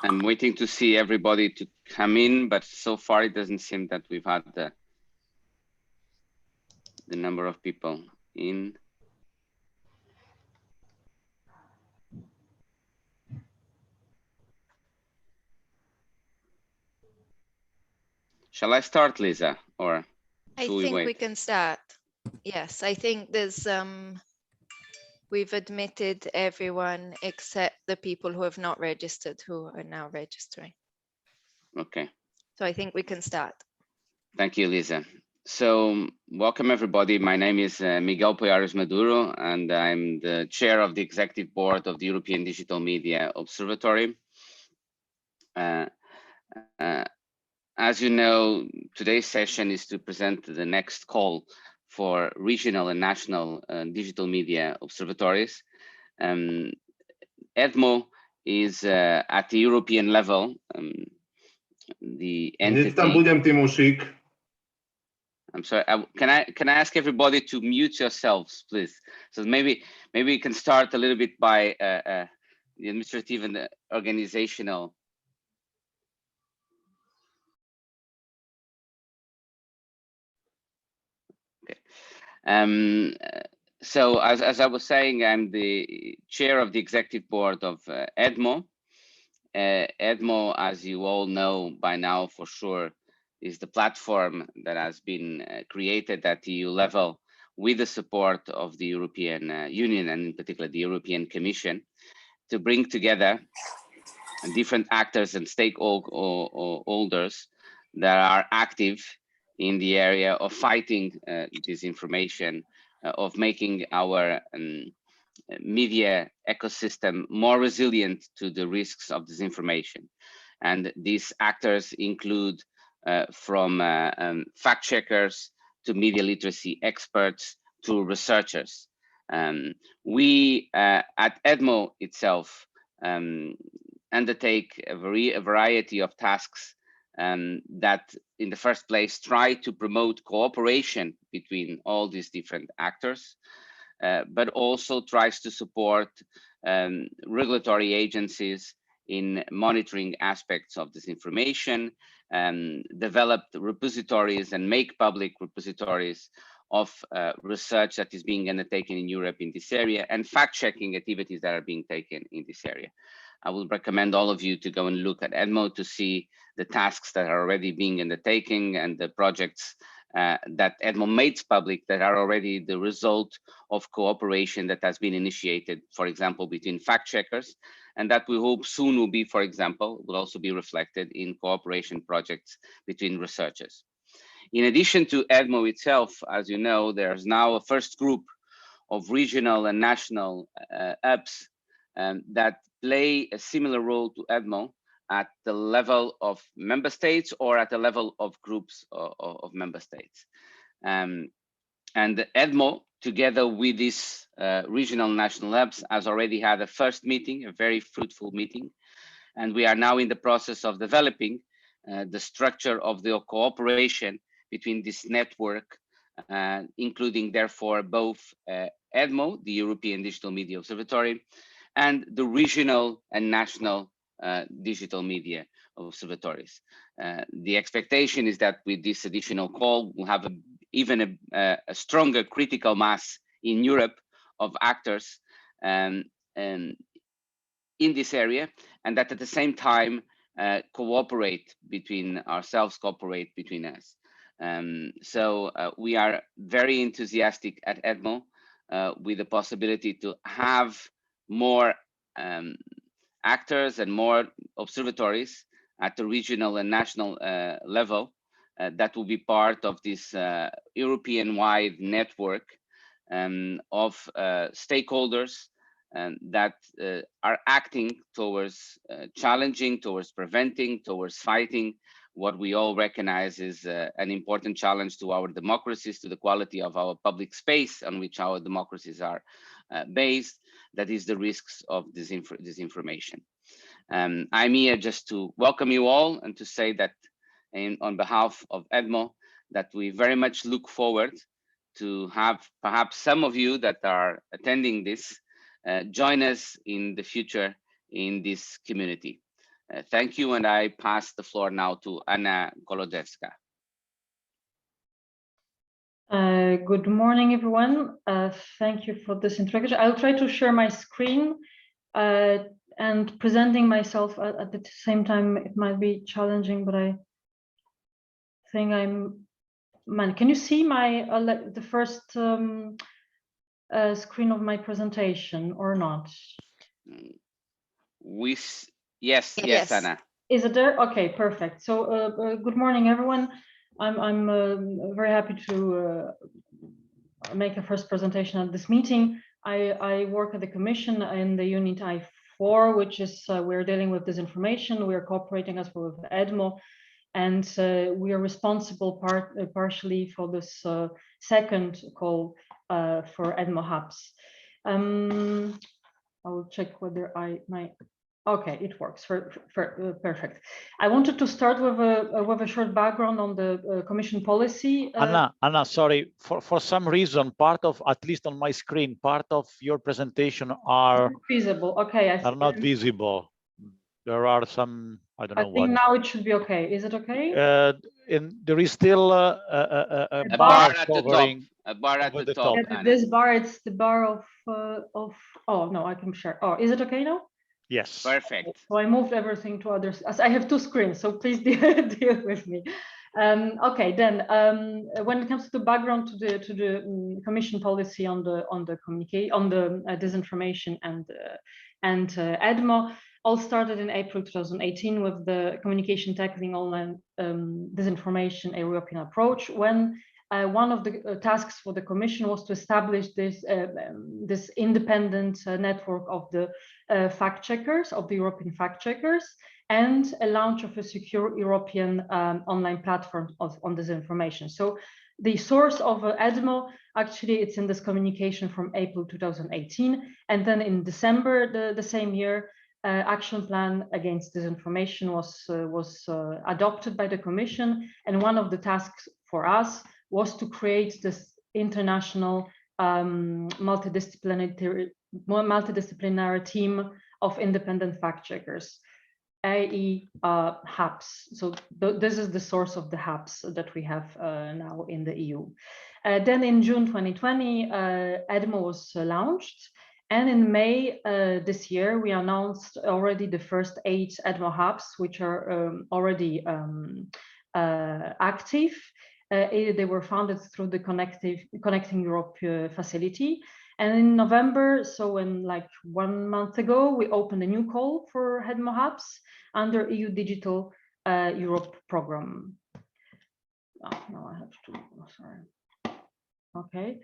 I'm waiting to see everybody to come in, but so far it doesn't seem that we've had the number of people in. Shall I start, Lisa, or I think we can start. Yes, I think there's we've admitted everyone except the people who have not registered, who are now registering. Okay. So I think we can start. Thank you, Lisa. So welcome everybody. My name is Miguel Poyares Maduro, and I'm the chair of the executive board of the European Digital Media Observatory. As you know, today's session is to present the next call for regional and national digital media observatories. EDMO is at the European level, the entity. I'm sorry. Can I ask everybody to mute yourselves, please? So maybe we can start a little bit by the administrative and the organizational. Okay. So as I was saying, I'm the chair of the executive board of EDMO. EDMO, as you all know by now for sure, is the platform that has been created at the EU level with the support of the European Union and in particular the European Commission to bring together different actors and stakeholders that are active in the area of fighting disinformation, of making our media ecosystem more resilient to the risks of disinformation. And these actors include from fact checkers to media literacy experts to researchers. We at EDMO itself undertake a variety of tasks that in the first place try to promote cooperation between all these different actors, but also tries to support regulatory agencies in monitoring aspects of disinformation, develop repositories and make public repositories of research that is being undertaken in Europe in this area, and fact-checking activities that are being taken in this area. I will recommend all of you to go and look at EDMO to see the tasks that are already being undertaken and the projects that EDMO makes public that are already the result of cooperation that has been initiated, for example, between fact checkers, and that we hope soon will be, for example, will also be reflected in cooperation projects between researchers. In addition to EDMO itself, as you know, there's now a first group of regional and national hubs that play a similar role to EDMO at the level of member states or at the level of groups of member states. And EDMO, together with these regional national hubs, has already had a first meeting, a very fruitful meeting. And we are now in the process of developing the structure of the cooperation between this network, including therefore both EDMO, the European Digital Media Observatory, and the regional and national digital media observatories. The expectation is that with this additional call, we'll have even a stronger critical mass in Europe of actors in this area, and that at the same time cooperate between ourselves, cooperate between us. So we are very enthusiastic at EDMO with the possibility to have more actors and more observatories at the regional and national level that will be part of this European-wide network of stakeholders that are acting towards challenging, towards preventing, towards fighting what we all recognize is an important challenge to our democracies, to the quality of our public space on which our democracies are based, that is the risks of disinformation. I'm here just to welcome you all and to say that on behalf of EDMO, that we very much look forward to have perhaps some of you that are attending this join us in the future in this community. Thank you, and I pass the floor now to Anna Golodevska. Good morning, everyone. Thank you for this introduction. I'll try to share my screen and presenting myself at the same time. It might be challenging, but I think can you see my the first screen of my presentation or not? Yes, Anna. Is it there? Okay, perfect. So good morning, everyone. I'm very happy to make a first presentation at this meeting. I work at the Commission in the unit I4, which is we're dealing with disinformation. We're cooperating as well with EDMO, and we are responsible partially for this second call for EDMO Hubs. I will check whether okay, it works. Perfect. I wanted to start with a short background on the Commission policy. Anna, sorry. For some reason, part of, at least on my screen, part of your presentation are visible. Okay, are not visible. There are some, I don't know what. I think now it should be okay. Is it okay? There is still a bar at covering the top. A bar at the top. Yeah, this bar, it's the bar of. Oh no, I can share. Oh, is it okay now? Yes. Perfect. So I moved everything to others. As I have two screens, so please deal with me. Okay, then when it comes to the background to the Commission policy on the disinformation and EDMO, all started in April 2018 with the communication tackling online disinformation, a European approach, when one of the tasks for the Commission was to establish this independent network of the fact checkers, of the European fact checkers, and a launch of a secure European online platform on disinformation. So the source of EDMO, actually, it's in this communication from April 2018. And then in December the same year, action plan against disinformation was adopted by the Commission. And one of the tasks for us was to create this international multidisciplinary team of independent fact checkers, i.e. hubs. So this is the source of the hubs that we have now in the EU. Then in June 2020, EDMO was launched. And in May this year, we announced already the first 8 EDMO hubs, which are already active. They were founded through the Connecting Europe facility. And in November, so in like 1 month ago, we opened a new call for EDMO hubs under EU Digital Europe program. Oh, no, I have to, sorry. Okay.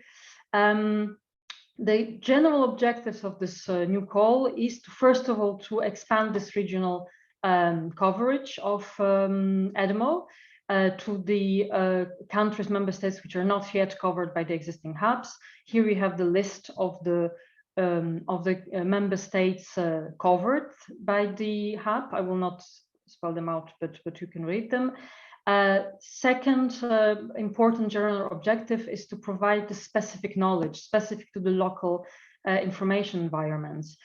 The general objectives of this new call is to, first of all, to expand this regional coverage of EDMO to the countries, member states which are not yet covered by the existing hubs. Here we have the list of the member states covered by the hub. I will not spell them out, but you can read them. Second important general objective is to provide the specific knowledge specific to the local information environments.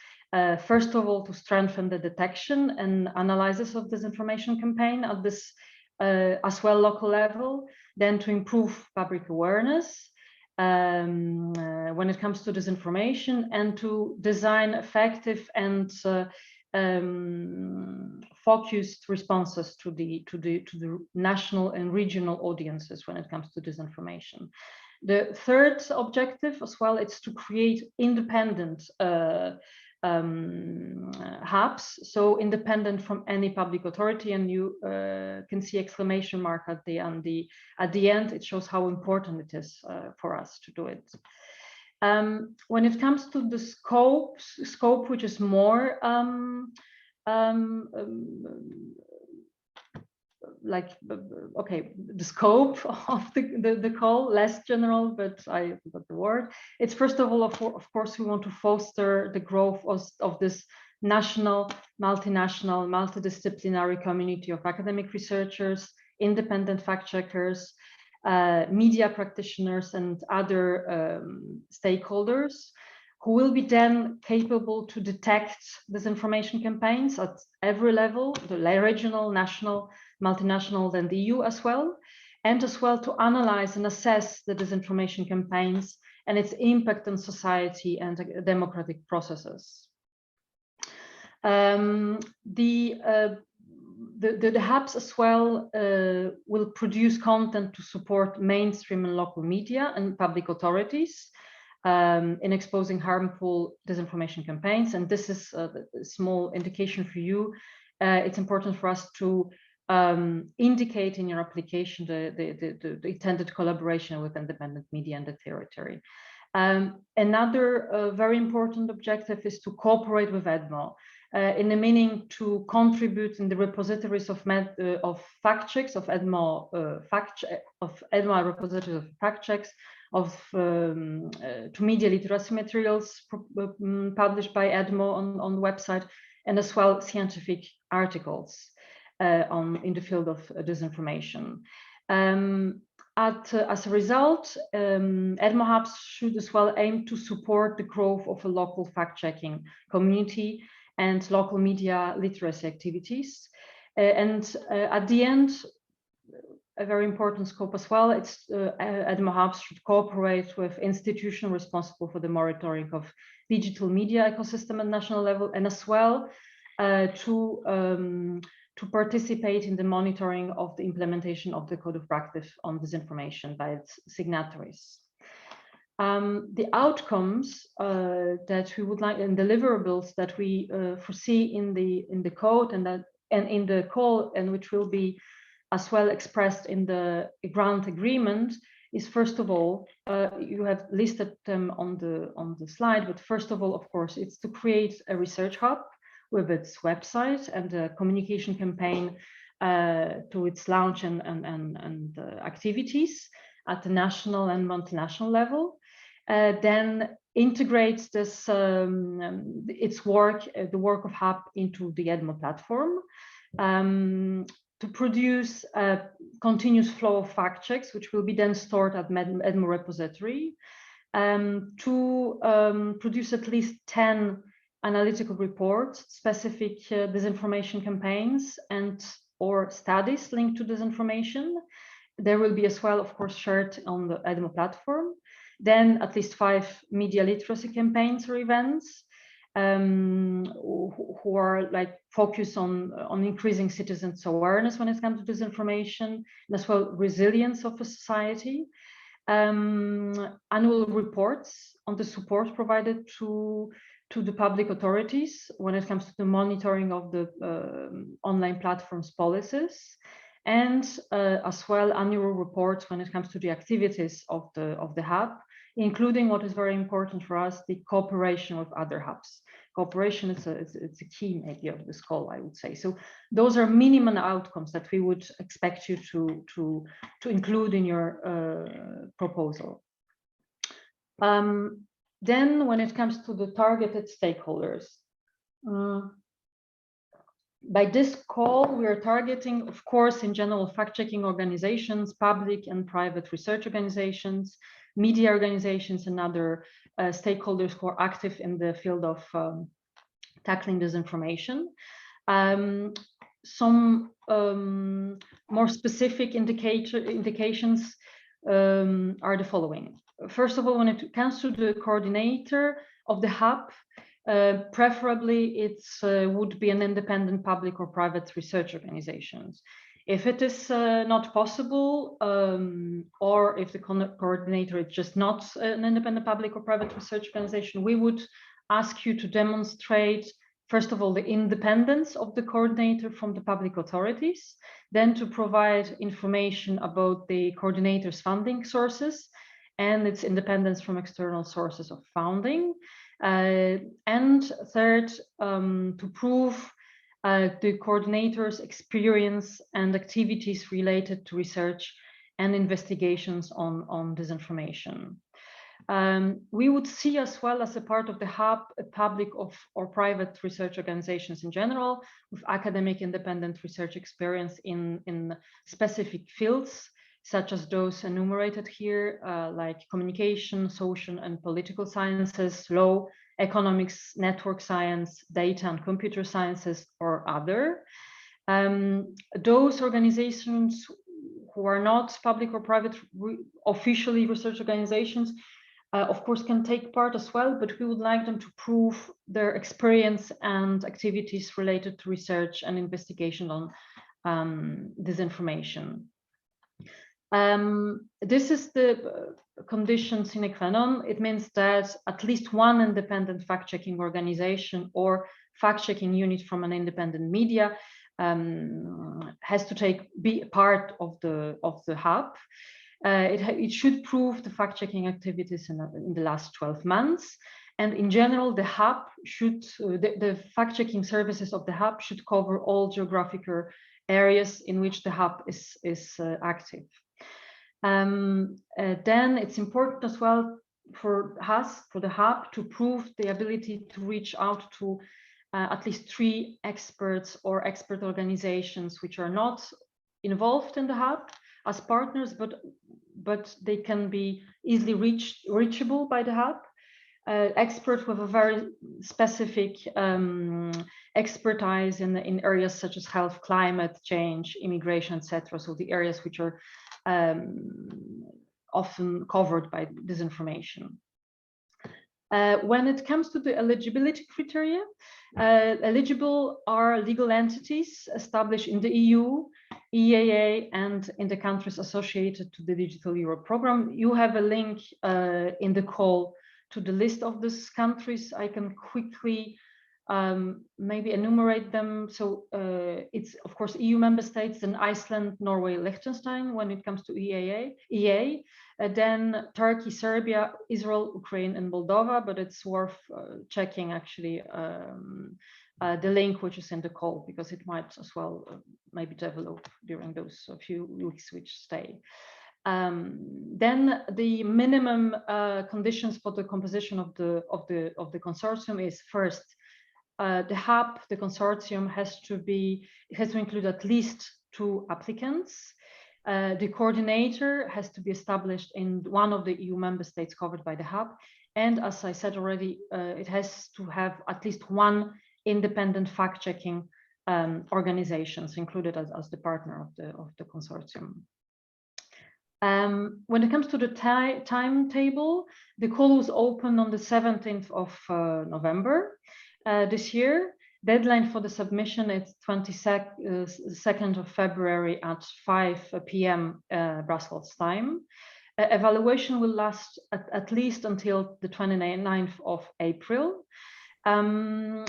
First of all, to strengthen the detection and analysis of disinformation campaign at this as well local level, then to improve public awareness when it comes to disinformation, and to design effective and focused responses to the national and regional audiences when it comes to disinformation. The third objective as well is to create independent hubs, so independent from any public authority, and you can see exclamation mark at the end. It shows how important it is for us to do it. When it comes to the scope, which is more like, okay, the scope of the call, less general, but I forgot the word. It's first of all, of course, we want to foster the growth of this national, multinational, multidisciplinary community of academic researchers, independent fact checkers, media practitioners and other stakeholders, who will be then capable to detect disinformation campaigns at every level, the regional, national, multinational, and the EU as well, and as well to analyze and assess the disinformation campaigns and its impact on society and democratic processes. The hubs as well will produce content to support mainstream and local media and public authorities in exposing harmful disinformation campaigns. And this is a small indication for you. It's important for us to indicate in your application the intended collaboration with independent media in the territory. Another very important objective is to cooperate with EDMO in the meaning to contribute in the repositories of fact checks of EDMO EDMO repositories of fact checks to media literacy materials published by EDMO on the website, and as well scientific articles in the field of disinformation. As a result, EDMO Hubs should as well aim to support the growth of a local fact-checking community and local media literacy activities. At the end, a very important scope as well, it's EDMO Hubs should cooperate with institutions responsible for the monitoring of digital media ecosystem at national level, and as well to participate in the monitoring of the implementation of the Code of Practice on Disinformation by its signatories. The outcomes that we would like and deliverables that we foresee in the code and in the call, and which will be as well expressed in the grant agreement, is first of all, you have listed them on the slide, but first of all, of course, it's to create a research hub with its website and a communication campaign to its launch and activities at the national and multinational level. Then integrates this its work, the work of Hub, into the EDMO platform to produce a continuous flow of fact checks, which will be then stored at EDMO repository, to produce at least 10 analytical reports, specific disinformation campaigns and or studies linked to disinformation. There will be as well, of course, shared on the EDMO platform. Then at least 5 media literacy campaigns or events who are like focused on increasing citizens' awareness when it comes to disinformation, and as well resilience of a society. Annual reports on the support provided to the public authorities when it comes to the monitoring of the online platforms policies, and as well annual reports when it comes to the activities of the hub, including what is very important for us, the cooperation with other hubs. Cooperation is a key maybe of this call, I would say. So those are minimum outcomes that we would expect you to include in your proposal. Then when it comes to the targeted stakeholders, by this call, we are targeting, of course, in general, fact-checking organizations, public and private research organizations, media organizations, and other stakeholders who are active in the field of tackling disinformation. Some more specific indications are the following. First of all, when it comes to the coordinator of the hub, preferably it would be an independent public or private research organizations. If it is not possible, or if the coordinator is just not an independent public or private research organization, we would ask you to demonstrate, first of all, the independence of the coordinator from the public authorities, then to provide information about the coordinator's funding sources and its independence from external sources of funding. And third, to prove the coordinator's experience and activities related to research and investigations on disinformation. We would see as well as a part of the hub, a public or private research organizations in general with academic independent research experience in specific fields, such as those enumerated here, like communication, social and political sciences, law, economics, network science, data and computer sciences, or other. Those organizations who are not public or private officially research organizations, of course, can take part as well, but we would like them to prove their experience and activities related to research and investigation on disinformation. This is the condition sine qua non. It means that at least one independent fact-checking organization or fact-checking unit from an independent media has to be part of the hub. It should prove the fact-checking activities in the last 12 months. And in general, the hub should, the fact-checking services of the hub should cover all geographical areas in which the hub is active. Then it's important as well for us, for the hub, to prove the ability to reach out to at least 3 experts or expert organizations which are not involved in the hub as partners, but they can be easily reachable by the hub. Experts with a very specific expertise in areas such as health, climate change, immigration, etc. So the areas which are often covered by disinformation. When it comes to the eligibility criteria, eligible are legal entities established in the EU, EEA, and in the countries associated to the Digital Europe program. You have a link in the call to the list of these countries. I can quickly maybe enumerate them. So it's of course EU member states, then Iceland, Norway, Liechtenstein when it comes to EEA, then Turkey, Serbia, Israel, Ukraine, and Moldova. But it's worth checking actually the link which is in the call, because it might as well maybe develop during those few weeks which stay. Then the minimum conditions for the composition of the consortium is first, the hub, the consortium has to include at least 2 applicants. The coordinator has to be established in one of the EU member states covered by the hub, and as I said already, it has to have at least 1 independent fact-checking organizations included as the partner of the consortium. When it comes to the timetable, the call was open on the 17th of November this year. Deadline for the submission is 22nd of February at 5 p.m. Brussels time. Evaluation will last at least until the 29th of April. The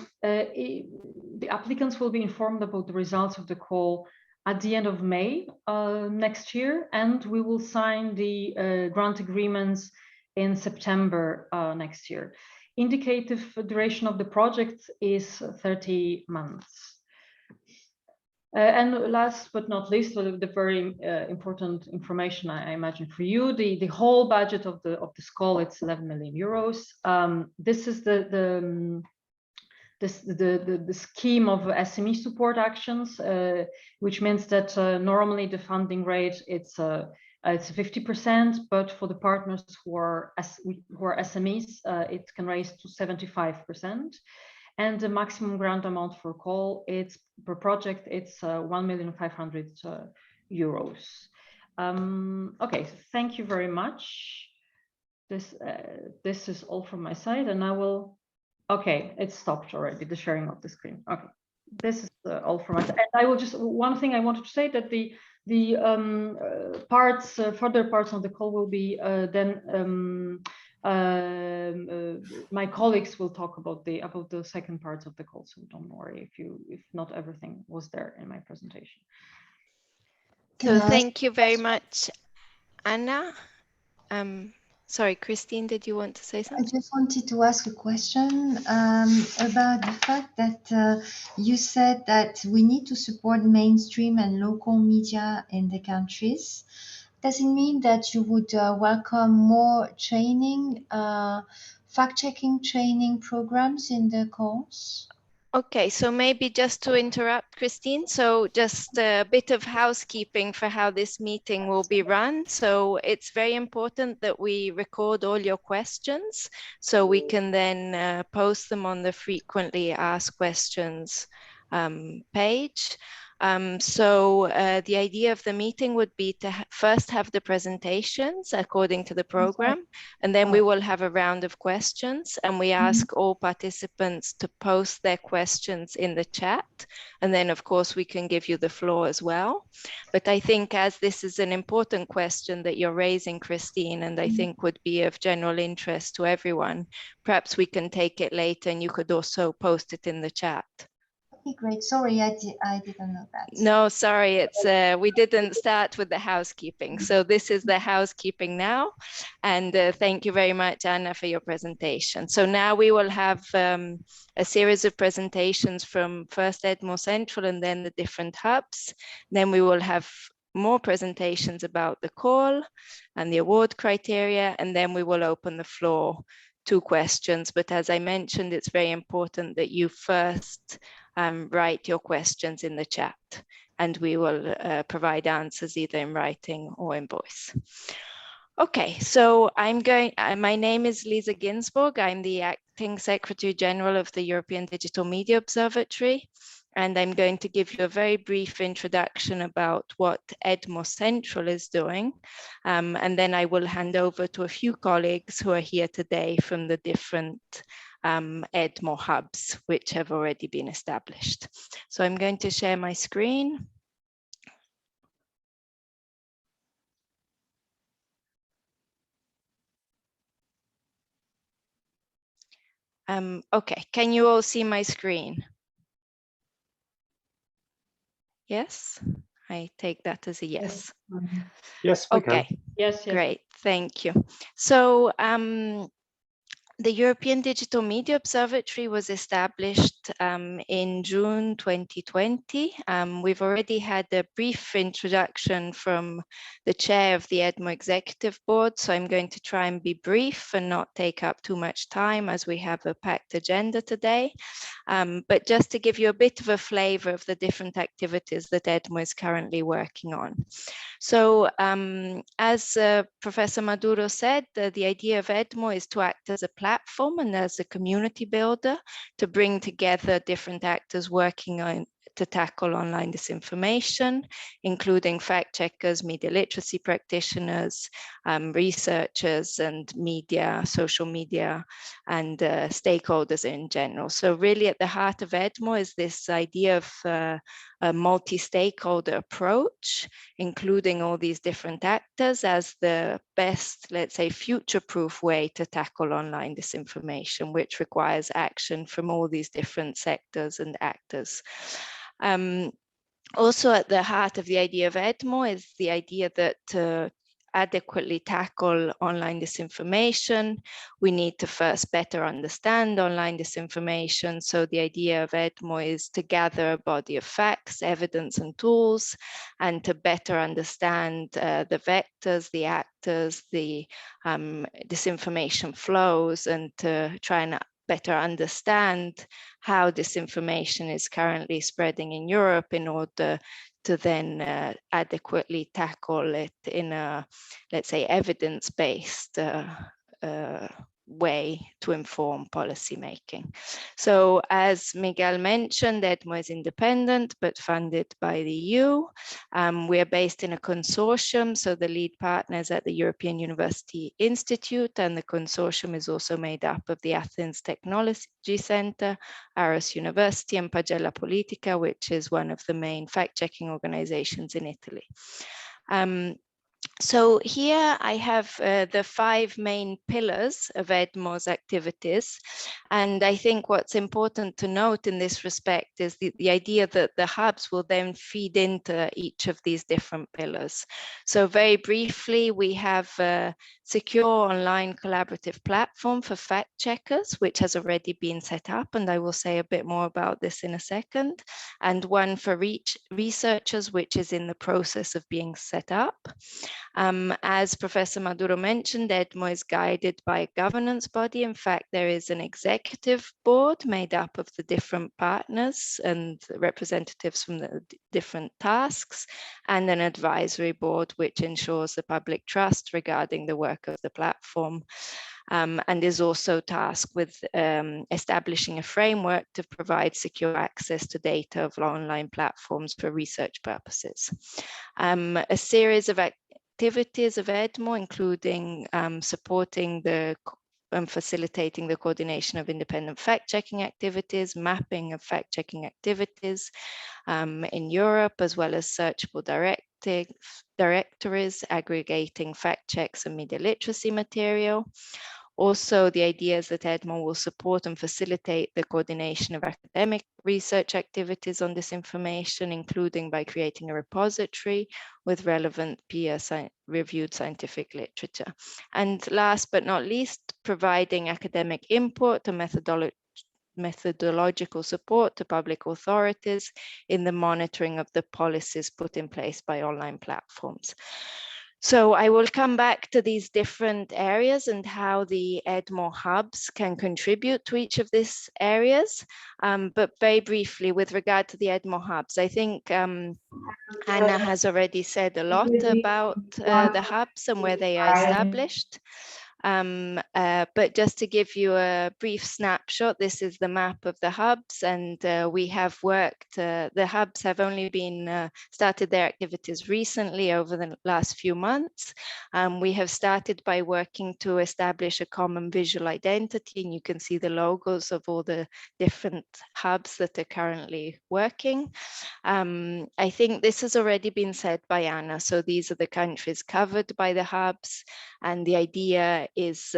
applicants will be informed about the results of the call at the end of May next year, and we will sign the grant agreements in September next year. Indicative duration of the project is 30 months. And last but not least, the very important information I imagine for you, the whole budget of this call, it's 11 million euros. This is the scheme of SME support actions, which means that normally the funding rate it's 50%, but for the partners who are SMEs, it can raise to 75%. And the maximum grant amount for call, it's per project, it's 1,500,000 euros. Okay, so thank you very much. This is all from my side, and I will. Okay, it stopped already, the sharing of the screen. Okay, this is all from us. And I will just, one thing I wanted to say, that the further parts of the call will be then my colleagues will talk about the second part of the call, so don't worry if not everything was there in my presentation. So thank you very much, Anna. Sorry, Christine, did you want to say something? I just wanted to ask a question about the fact that you said that we need to support mainstream and local media in the countries. Does it mean that you would welcome more training, fact-checking training programs in the course? Okay, so maybe just to interrupt, Christine, so just a bit of housekeeping for how this meeting will be run. So it's very important that we record all your questions so we can then post them on the frequently asked questions page. The idea of the meeting would be to first have the presentations according to the program, and then we will have a round of questions, and we ask all participants to post their questions in the chat, and then of course we can give you the floor as well. But I think as this is an important question that you're raising, Christine, and I think would be of general interest to everyone, perhaps we can take it later and you could also post it in the chat. Okay, great. Sorry, I didn't know that. No, sorry, it's we didn't start with the housekeeping. So this is the housekeeping now. And thank you very much, Anna, for your presentation. So now we will have a series of presentations from first EDMO Central and then the different hubs. Then we will have more presentations about the call and the award criteria, and then we will open the floor to questions. But as I mentioned, it's very important that you first write your questions in the chat, and we will provide answers either in writing or in voice. Okay, so my name is Lisa Ginsburg. I'm the Acting Secretary General of the European Digital Media Observatory, and I'm going to give you a very brief introduction about what EDMO Central is doing. And then I will hand over to a few colleagues who are here today from the different EDMO hubs, which have already been established. So I'm going to share my screen. Okay, can you all see my screen? Yes, I take that as a yes. Yes, we okay. can. Yes, yes. Great, thank you. So the European Digital Media Observatory was established in June 2020. We've already had a brief introduction from the chair of the EDMO Executive Board, so I'm going to try and be brief and not take up too much time as we have a packed agenda today. But just to give you a bit of a flavor of the different activities that EDMO is currently working on. So as Professor Maduro said, the idea of EDMO is to act as a platform and as a community builder to bring together different actors working on to tackle online disinformation, including fact checkers, media literacy practitioners, researchers and media, social media, and stakeholders in general. So really at the heart of EDMO is this idea of a multi-stakeholder approach, including all these different actors as the best, let's say, future-proof way to tackle online disinformation, which requires action from all these different sectors and actors. Also at the heart of the idea of EDMO is the idea that to adequately tackle online disinformation, we need to first better understand online disinformation. So the idea of EDMO is to gather a body of facts, evidence and tools, and to better understand the vectors, the actors, the disinformation flows, and to try and better understand how disinformation is currently spreading in Europe in order to then adequately tackle it in a, let's say, evidence-based way to inform policy making. So as Miguel mentioned, EDMO is independent but funded by the EU. We are based in a consortium, so the lead partners at the European University Institute, and the consortium is also made up of the Athens Technology Center, Aarhus University, and Pagella Politica, which is one of the main fact-checking organizations in Italy. So here I have the 5 main pillars of EDMO's activities. And I think what's important to note in this respect is the idea that the hubs will then feed into each of these different pillars. So very briefly, we have secure online collaborative platform for fact checkers, which has already been set up, and I will say a bit more about this in a second, and one for researchers, which is in the process of being set up. As Professor Maduro mentioned, EDMO is guided by a governance body. In fact, there is an executive board made up of the different partners and representatives from the different tasks, and an advisory board which ensures the public trust regarding the work of the platform, and is also tasked with establishing a framework to provide secure access to data of online platforms for research purposes. A series of activities of EDMO, including supporting the facilitating the coordination of independent fact-checking activities, mapping of fact-checking activities in Europe, as well as searchable directories, aggregating fact checks and media literacy material. Also, the idea is that EDMO will support and facilitate the coordination of academic research activities on disinformation, including by creating a repository with relevant peer-reviewed scientific literature. And last but not least, providing academic input and methodological support to public authorities in the monitoring of the policies put in place by online platforms. So I will come back to these different areas and how the EDMO hubs can contribute to each of these areas. But very briefly, with regard to the EDMO hubs, I think Anna has already said a lot about the hubs and where they are established. But just to give you a brief snapshot, this is the map of the hubs, and we have worked, the hubs have only been started their activities recently over the last few months. We have started by working to establish a common visual identity, and you can see the logos of all the different hubs that are currently working. I think this has already been said by Anna, so these are the countries covered by the hubs, and the idea is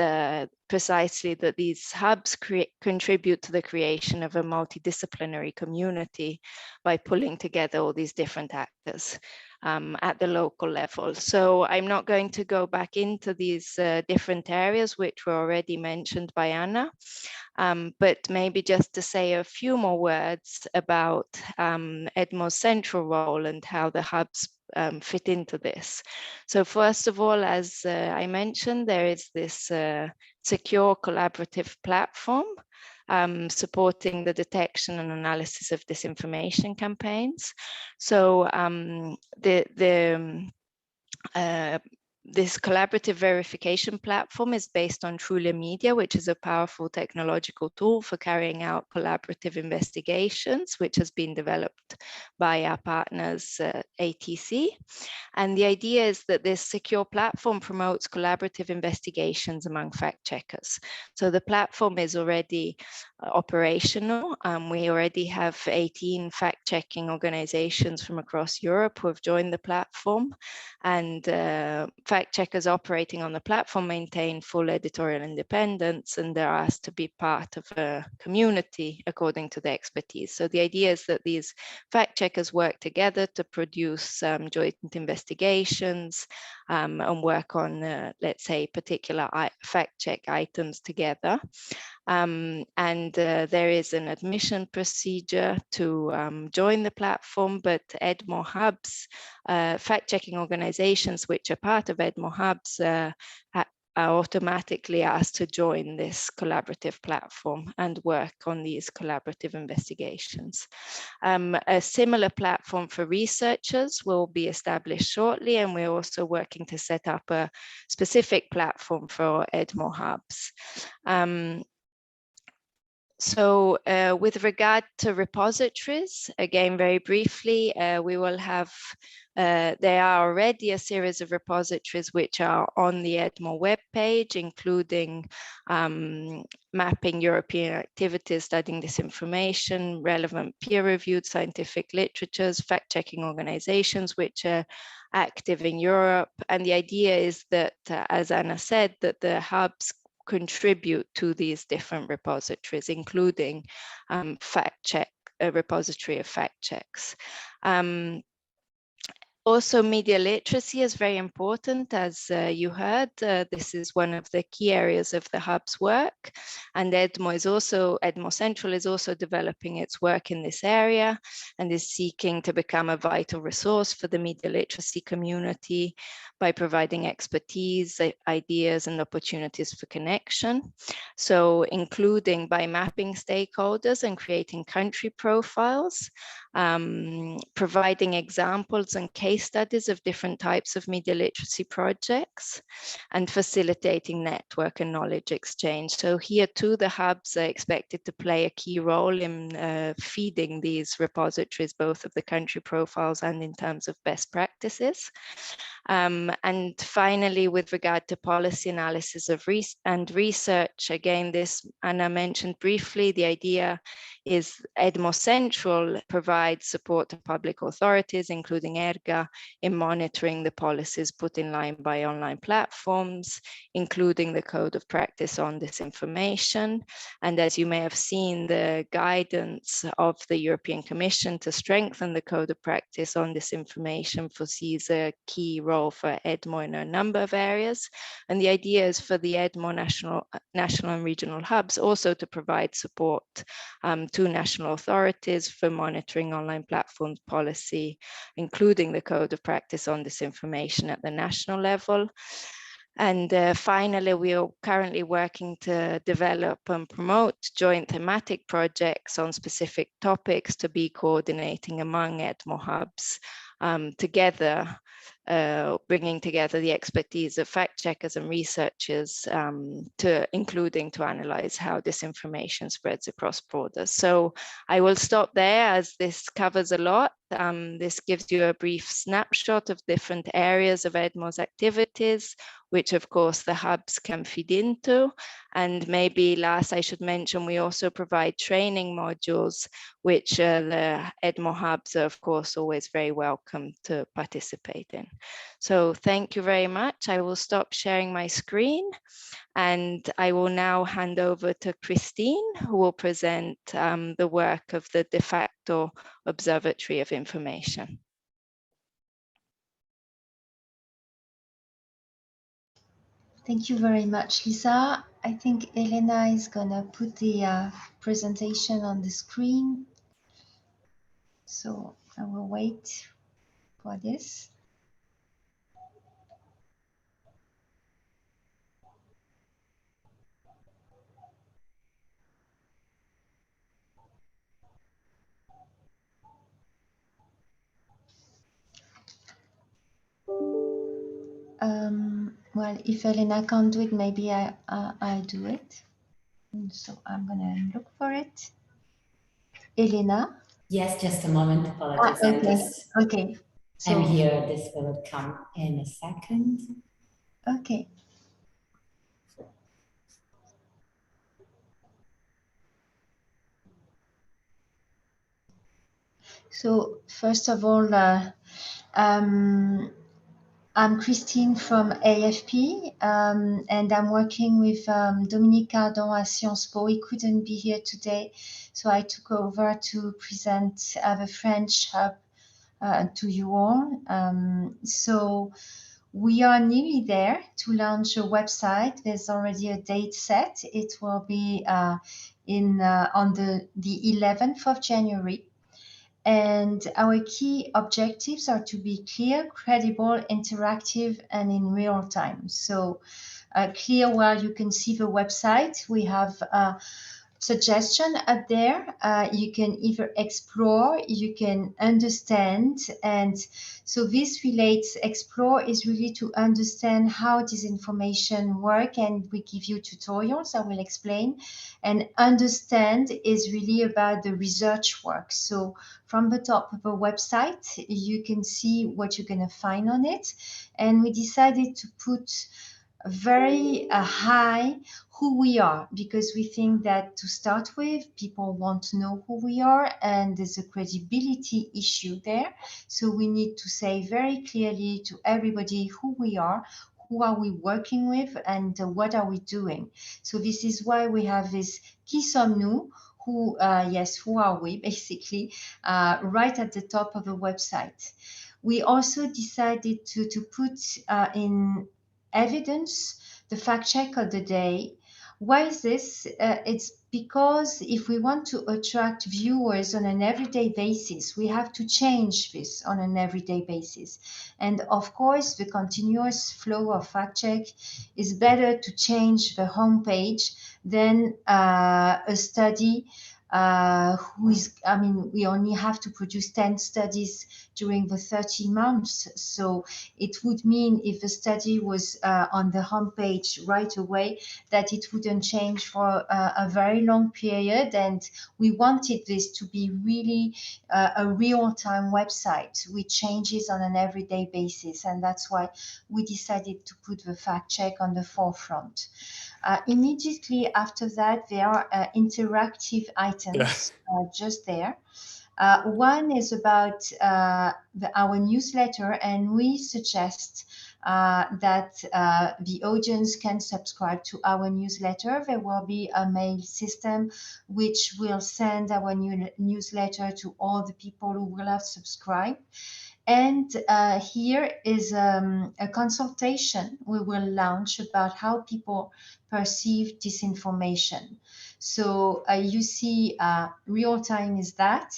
precisely that these hubs contribute to the creation of a multidisciplinary community by pulling together all these different actors at the local level. So I'm not going to go back into these different areas which were already mentioned by Anna, but maybe just to say a few more words about EDMO's central role and how the hubs fit into this. So first of all, as I mentioned, there is this secure collaborative platform supporting the detection and analysis of disinformation campaigns. So this collaborative verification platform is based on Trulia Media, which is a powerful technological tool for carrying out collaborative investigations, which has been developed by our partners ATC. And the idea is that this secure platform promotes collaborative investigations among fact checkers. So the platform is already operational. We already have 18 fact-checking organizations from across Europe who have joined the platform, and fact checkers operating on the platform maintain full editorial independence, and they're asked to be part of a community according to their expertise. So the idea is that these fact checkers work together to produce joint investigations and work on, let's say, particular fact check items together. And there is an admission procedure to join the platform, but EDMO Hubs, fact-checking organizations which are part of EDMO Hubs are automatically asked to join this collaborative platform and work on these collaborative investigations. A similar platform for researchers will be established shortly, and we're also working to set up a specific platform for EDMO Hubs. So with regard to repositories, again, very briefly, we will have, there are already a series of repositories which are on the EDMO webpage, including mapping European activities, studying disinformation, relevant peer-reviewed scientific literatures, fact-checking organizations which are active in Europe. And the idea is that, as Anna said, that the hubs contribute to these different repositories, including a repository of fact checks. Also, media literacy is very important, as you heard. This is one of the key areas of the Hub's work, and EDMO Central is also developing its work in this area and is seeking to become a vital resource for the media literacy community by providing expertise, ideas, and opportunities for connection. So, including by mapping stakeholders and creating country profiles, providing examples and case studies of different types of media literacy projects, and facilitating network and knowledge exchange. So here too, the hubs are expected to play a key role in feeding these repositories, both of the country profiles and in terms of best practices. And finally, with regard to policy analysis and research, again, this Anna mentioned briefly, the idea is EDMO Central provides support to public authorities, including ERGA, in monitoring the policies put in line by online platforms, including the Code of Practice on Disinformation. And as you may have seen, the guidance of the European Commission to strengthen the Code of Practice on Disinformation foresees a key role for EDMO in a number of areas. And the idea is for the EDMO national and regional hubs also to provide support to national authorities for monitoring online platform policy, including the Code of Practice on Disinformation at the national level. And finally, we are currently working to develop and promote joint thematic projects on specific topics to be coordinating among EDMO hubs together, bringing together the expertise of fact checkers and researchers, including to analyze how disinformation spreads across borders. So I will stop there, as this covers a lot. This gives you a brief snapshot of different areas of EDMO's activities, which of course the hubs can feed into. And maybe last I should mention, we also provide training modules, which the EDMO hubs are of course always very welcome to participate in. So thank you very much. I will stop sharing my screen, and I will now hand over to Christine, who will present the work of the de facto Observatory of Information. Thank you very much, Lisa. I think Elena is gonna put the presentation on the screen. So I will wait for this. Well, if Elena can't do it, maybe I do it. So I'm gonna look for it. Elena? Yes, just a moment. Apologies. Okay. So, I'm here. This will come in a second. Okay. So first of all, I'm Christine from AFP, and I'm working with Dominique Cardon at Sciences Po. He couldn't be here today, so I took over to present the French hub to you all. So we are nearly there to launch a website. There's already a date set. It will be on the 11th of January. And our key objectives are to be clear, credible, interactive, and in real time. So clear, well, you can see the website. We have a suggestion up there. You can either explore, you can understand. And so this relates, explore is really to understand how disinformation work, and we give you tutorials, I will explain. And understand is really about the research work. So from the top of the website, you can see what you're going to find on it. And we decided to put very high who we are, because we think that to start with, people want to know who we are, and there's a credibility issue there. So we need to say very clearly to everybody who we are, who are we working with, and what are we doing. So this is why we have this qui sommes-nous, who, yes, who are we, basically, right at the top of the website. we also decided to put in evidence the fact check of the day. Why is this? It's because if we want to attract viewers on an everyday basis, we have to change this on an everyday basis. And of course, the continuous flow of fact check is better to change the homepage than a study we only have to produce 10 studies during the 30 months. So it would mean if the study was on the homepage right away, that it wouldn't change for a very long period. And we wanted this to be really a real-time website with changes on an everyday basis. And that's why we decided to put the fact check on the forefront. Immediately after that, there are interactive items just there. One is about our newsletter, and we suggest that the audience can subscribe to our newsletter. There will be a mail system which will send our newsletter to all the people who will have subscribed. And here is a consultation we will launch about how people perceive disinformation. So you see real time is that,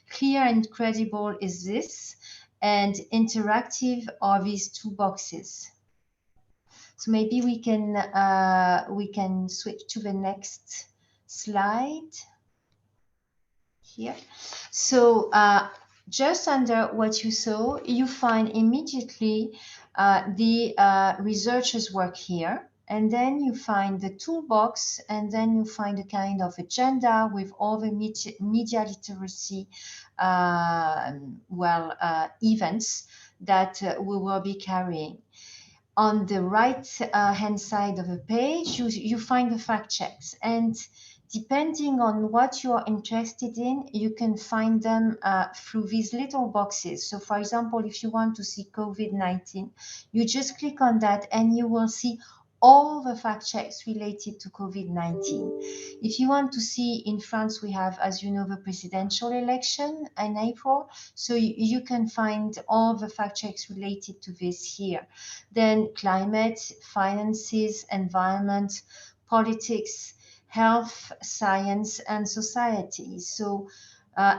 clear and credible is this, and interactive are these two boxes. So maybe we can switch to the next slide here. So just under what you saw, you find immediately the researchers' work here. And then you find the toolbox, and then you find a kind of agenda with all the media literacy events that we will be carrying. On the right hand side of the page, you find the fact checks. And depending on what you are interested in, you can find them through these little boxes. So for example, if you want to see COVID-19, you just click on that and you will see all the fact checks related to COVID-19. If you want to see, in France, we have, as you know, the presidential election in April. So you can find all the fact checks related to this here. Then climate, finances, environment, politics, health, science, and society. So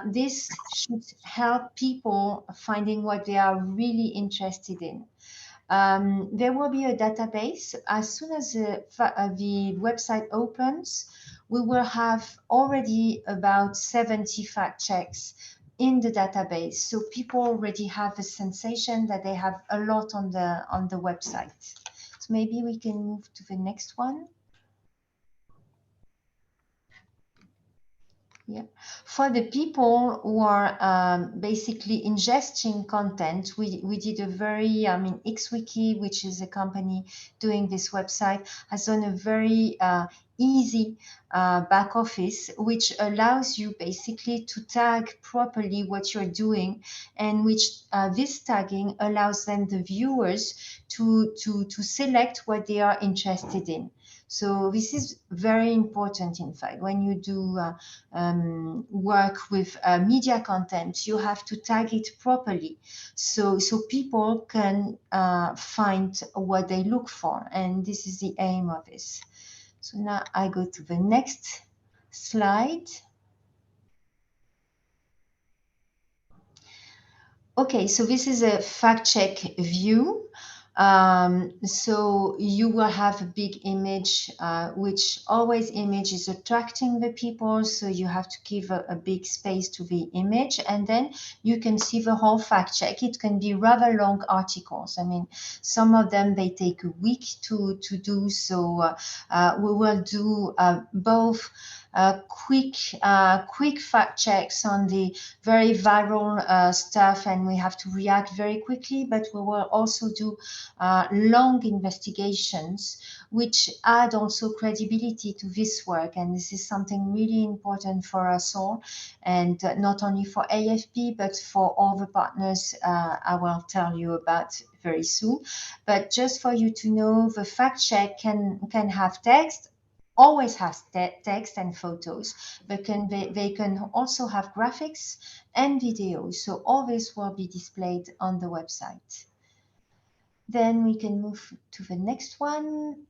this should help people finding what they are really interested in. There will be a database. As soon as the website opens, we will have already about 70 fact checks in the database. So people already have the sensation that they have a lot on the website. So maybe we can move to the next one. Yeah. For the people who are basically ingesting content, we did a very, XWiki, which is a company doing this website, has done a very easy back office, which allows you basically to tag properly what you're doing, and which this tagging allows then the viewers to select what they are interested in. So this is very important, in fact. When you do work with media content, you have to tag it properly so people can find what they look for. And this is the aim of this. So now I go to the next slide. Okay, so this is a fact check view. So you will have a big image, which always image is attracting the people. So you have to give a big space to the image, and then you can see the whole fact check. It can be rather long articles. I mean, some of them, they take a week to do. So we will do both quick fact checks on the very viral stuff, and we have to react very quickly, but we will also do long investigations, which add also credibility to this work. And this is something really important for us all, and not only for AFP, but for all the partners I will tell you about very soon. But just for you to know, the fact check can have text, always has text and photos, but they can also have graphics and videos. So all this will be displayed on the website. Then we can move to the next one.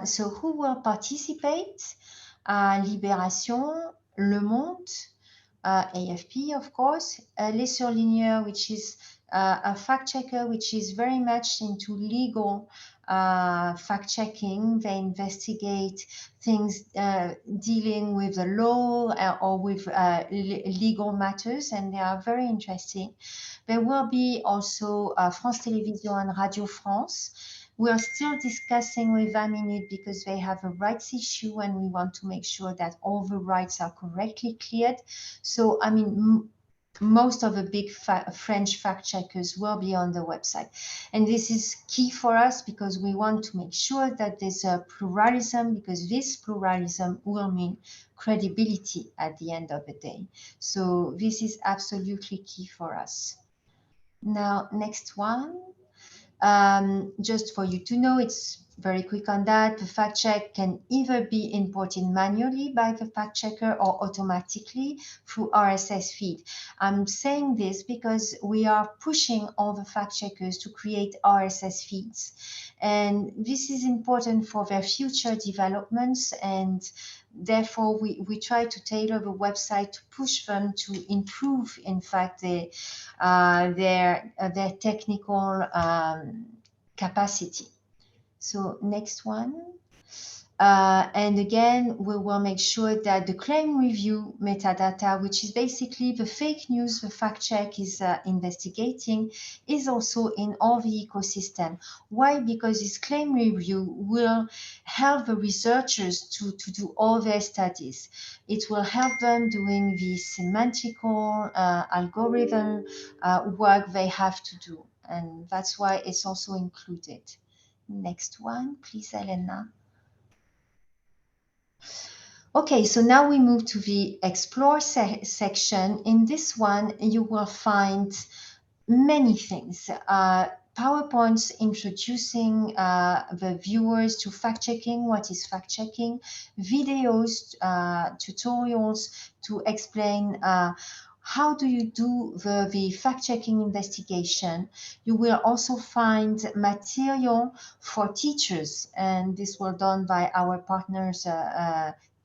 So who will participate? Libération, Le Monde, AFP, of course, Les Surligneurs, which is a fact checker which is very much into legal fact checking. They investigate things dealing with the law or with legal matters, and they are very interesting. There will be also France Télévisions and Radio France. We are still discussing with 20 Minutes because they have a rights issue and we want to make sure that all the rights are correctly cleared. So, I mean, most of the big French fact checkers will be on the website. And this is key for us because we want to make sure that there's a pluralism, because this pluralism will mean credibility at the end of the day. So this is absolutely key for us. Now, next one. Just for you to know, it's very quick on that. The fact check can either be imported manually by the fact checker or automatically through RSS feed. I'm saying this because we are pushing all the fact checkers to create RSS feeds. And this is important for their future developments, and therefore we try to tailor the website to push them to improve, in fact, their technical capacity. So next one. And again, we will make sure that the claim review metadata, which is basically the fake news the fact check is investigating, is also in all the ecosystem. Why? Because this claim review will help the researchers to do all their studies. It will help them doing the semantical algorithm work they have to do. And that's why it's also included. Next one, please, Elena. Okay, so now we move to the Explore section. In this one, you will find many things. PowerPoints introducing the viewers to fact-checking, what is fact-checking, videos, tutorials to explain how do you do the fact-checking investigation. You will also find material for teachers, and this was done by our partners,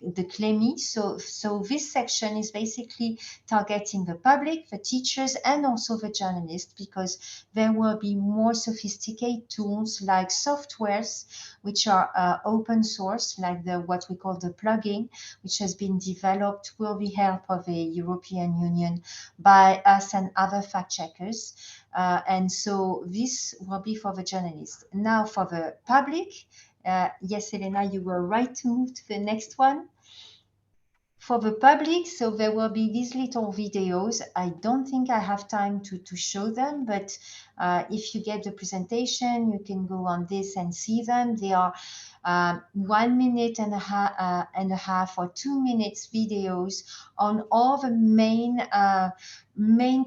the CLEMI. So this section is basically targeting the public, the teachers, and also the journalists, because there will be more sophisticated tools like softwares, which are open source, like what we call the plugin, which has been developed with the help of the European Union by us and other fact checkers. And so this will be for the journalists. Now for the public, yes, Elena, you were right to move to the next one. For the public, so there will be these little videos. I don't think I have time to show them, but if you get the presentation, you can go on this and see them. They are 1 minute and a half or 2 minutes videos on all the main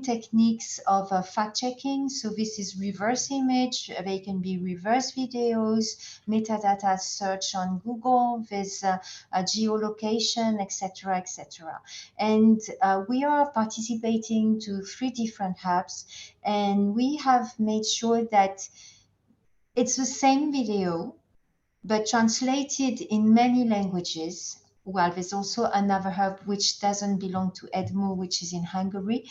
techniques of fact checking. So this is reverse image. They can be reverse videos, metadata search on Google, there's geolocation, etc., etc. And we are participating to 3 different hubs, and we have made sure that it's the same video but translated in many languages. Well, there's also another hub which doesn't belong to EDMO, which is in Hungary.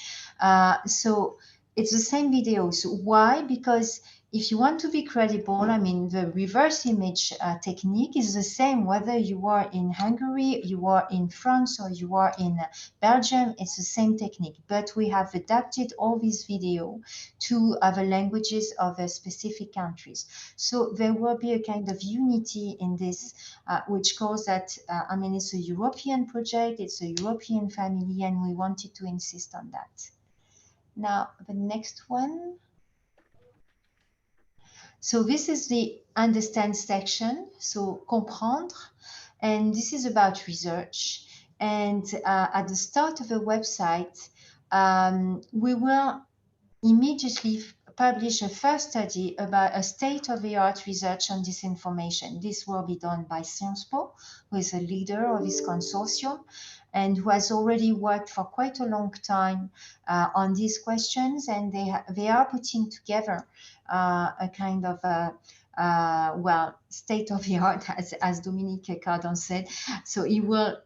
So it's the same videos. Why? Because if you want to be credible, I mean, the reverse image technique is the same whether you are in Hungary, you are in France, or you are in Belgium. It's the same technique, but we have adapted all these video to other languages of the specific countries. So there will be a kind of unity in this, which calls that, I mean, it's a European project, it's a European family, and we wanted to insist on that. Now, the next one. So this is the understand section, so comprendre, and this is about research. And at the start of the website, we will immediately publish a first study about a state-of-the-art research on disinformation. This will be done by Sciences Po, who is a leader of this consortium and who has already worked for quite a long time on these questions, and they are putting together a kind of well, state-of-the-art, as Dominique Cardon said. So he will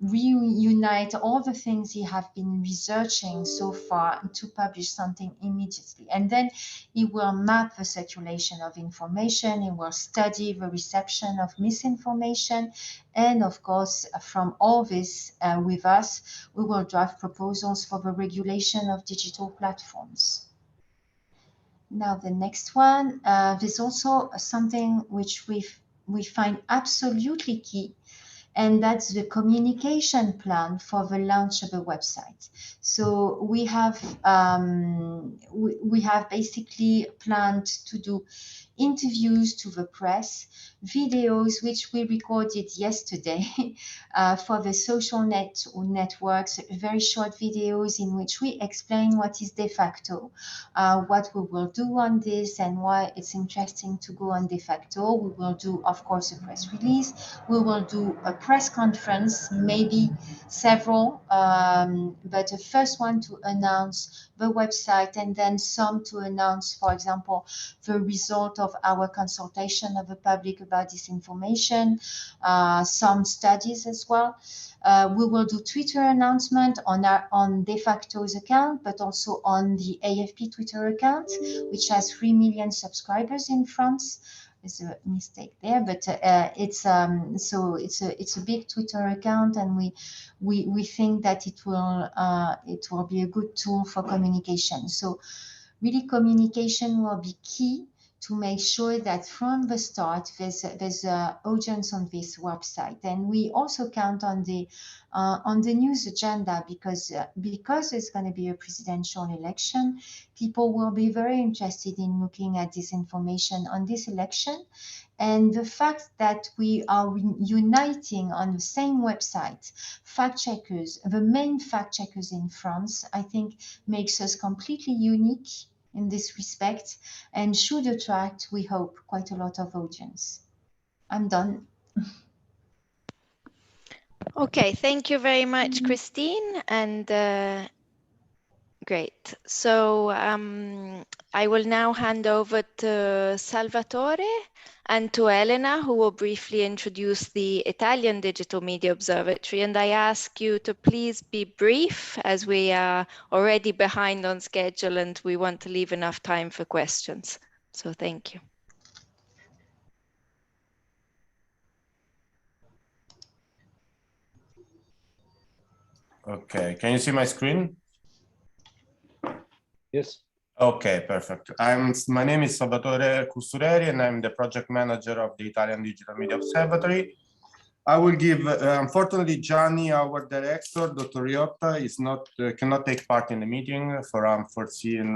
reunite all the things he have been researching so far to publish something immediately. And then he will map the circulation of information, he will study the reception of misinformation, and of course, from all this with us, we will draft proposals for the regulation of digital platforms. Now the next one, there's also something which we find absolutely key, and that's the communication plan for the launch of a website. So we have basically planned to do interviews to the press, videos which we recorded yesterday for the social networks, very short videos in which we explain what is de facto, what we will do on this and why it's interesting to go on de facto. We will do, of course, a press release. We will do a press conference, maybe several, but a first one to announce the website, and then some to announce, for example, the result of our consultation of the public about disinformation, some studies as well. We will do Twitter announcement on de facto's account, but also on the AFP Twitter account, which has 3 million subscribers in France. There's a mistake there, but it's a big Twitter account, and we think that it will be a good tool for communication. So really, communication will be key to make sure that from the start there's an audience on this website. And we also count on the news agenda, because it's going to be a presidential election. People will be very interested in looking at disinformation on this election. And the fact that we are uniting on the same website fact checkers, the main fact checkers in France, I think makes us completely unique in this respect, and should attract, we hope, quite a lot of audience. I'm done. Okay, thank you very much, Christine, and great. So I will now hand over to Salvatore and to Elena, who will briefly introduce the Italian Digital Media Observatory. And I ask you to please be brief, as we are already behind on schedule and we want to leave enough time for questions. So thank you. Okay, can you see my screen? Yes. Okay, perfect. My name is Salvatore Custureri, and I'm the project manager of the Italian Digital Media Observatory. I will give, unfortunately, Gianni, our director, Dr. Riotta, cannot take part in the meeting for unforeseen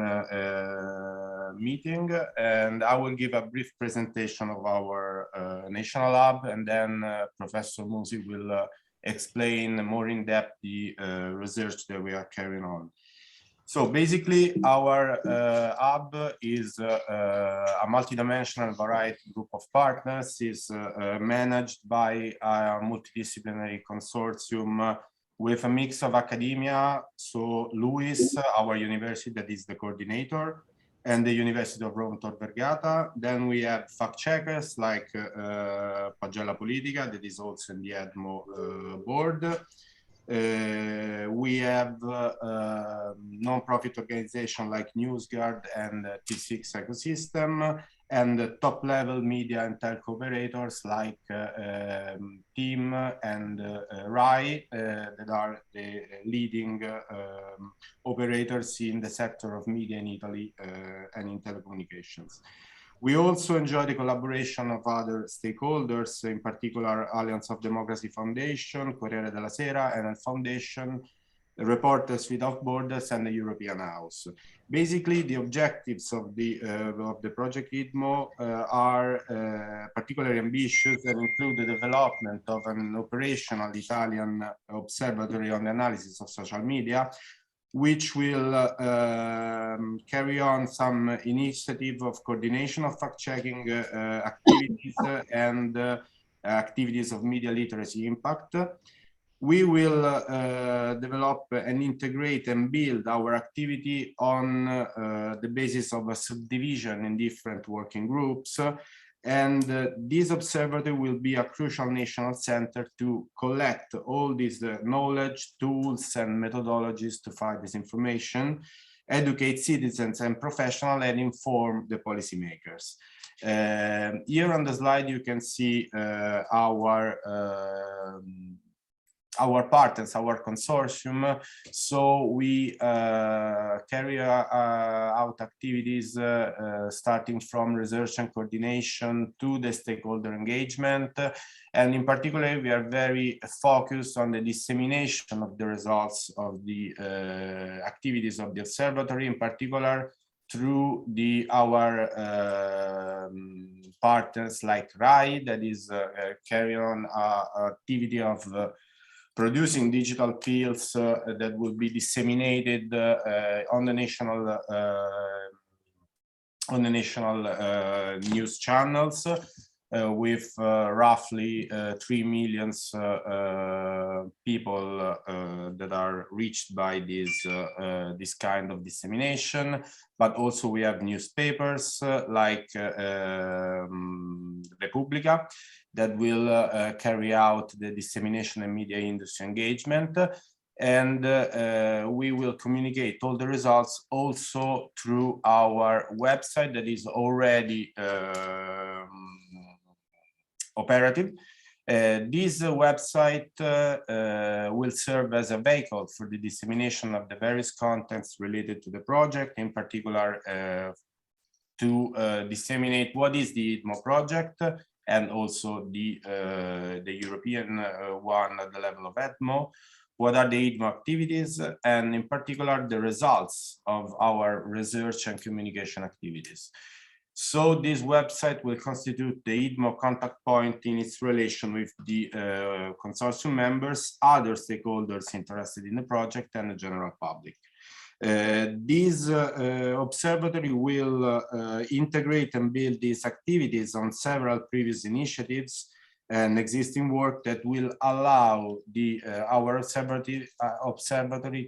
meeting, and I will give a brief presentation of our national lab, and then Professor Musi will explain more in depth the research that we are carrying on. So basically, our hub is a multidimensional variety group of partners, is managed by a multidisciplinary consortium with a mix of academia. So Luis, our university, that is the coordinator, and the University of Rome Tor Vergata. Then we have fact checkers like Pagella Politica, that is also in the EDMO board. We have non-profit organizations like NewsGuard and T6 Ecosystem, and top-level media and telco operators like TEAM and RAI, that are the leading operators in the sector of media in Italy and in telecommunications. We also enjoy the collaboration of other stakeholders, in particular Alliance of Democracy Foundation, Corriere della Sera, Enel Foundation, Reporters Without Borders, and the European House. Basically, the objectives of the project EDMO are particularly ambitious and include the development of an operational Italian observatory on the analysis of social media, which will carry on some initiative of coordination of fact-checking activities and activities of media literacy impact. We will develop and integrate and build our activity on the basis of a subdivision in different working groups. And this observatory will be a crucial national center to collect all this knowledge, tools, and methodologies to fight disinformation, educate citizens and professionals, and inform the policymakers. Here on the slide, you can see our partners, our consortium. So we carry out activities starting from research and coordination to the stakeholder engagement. And in particular, we are very focused on the dissemination of the results of the activities of the observatory, in particular through our partners like RAI, that is carrying on activity of producing digital pills that will be disseminated on the national news channels with roughly 3 million people that are reached by this kind of dissemination. But also we have newspapers like Repubblica that will carry out the dissemination and media industry engagement. And we will communicate all the results also through our website that is already operative. This website will serve as a vehicle for the dissemination of the various contents related to the project, in particular to disseminate what is the EDMO project, and also the European one at the level of EDMO. What are the EDMO activities, and in particular the results of our research and communication activities. So this website will constitute the EDMO contact point in its relation with the consortium members, other stakeholders interested in the project, and the general public. This observatory will integrate and build these activities on several previous initiatives and existing work that will allow our observatory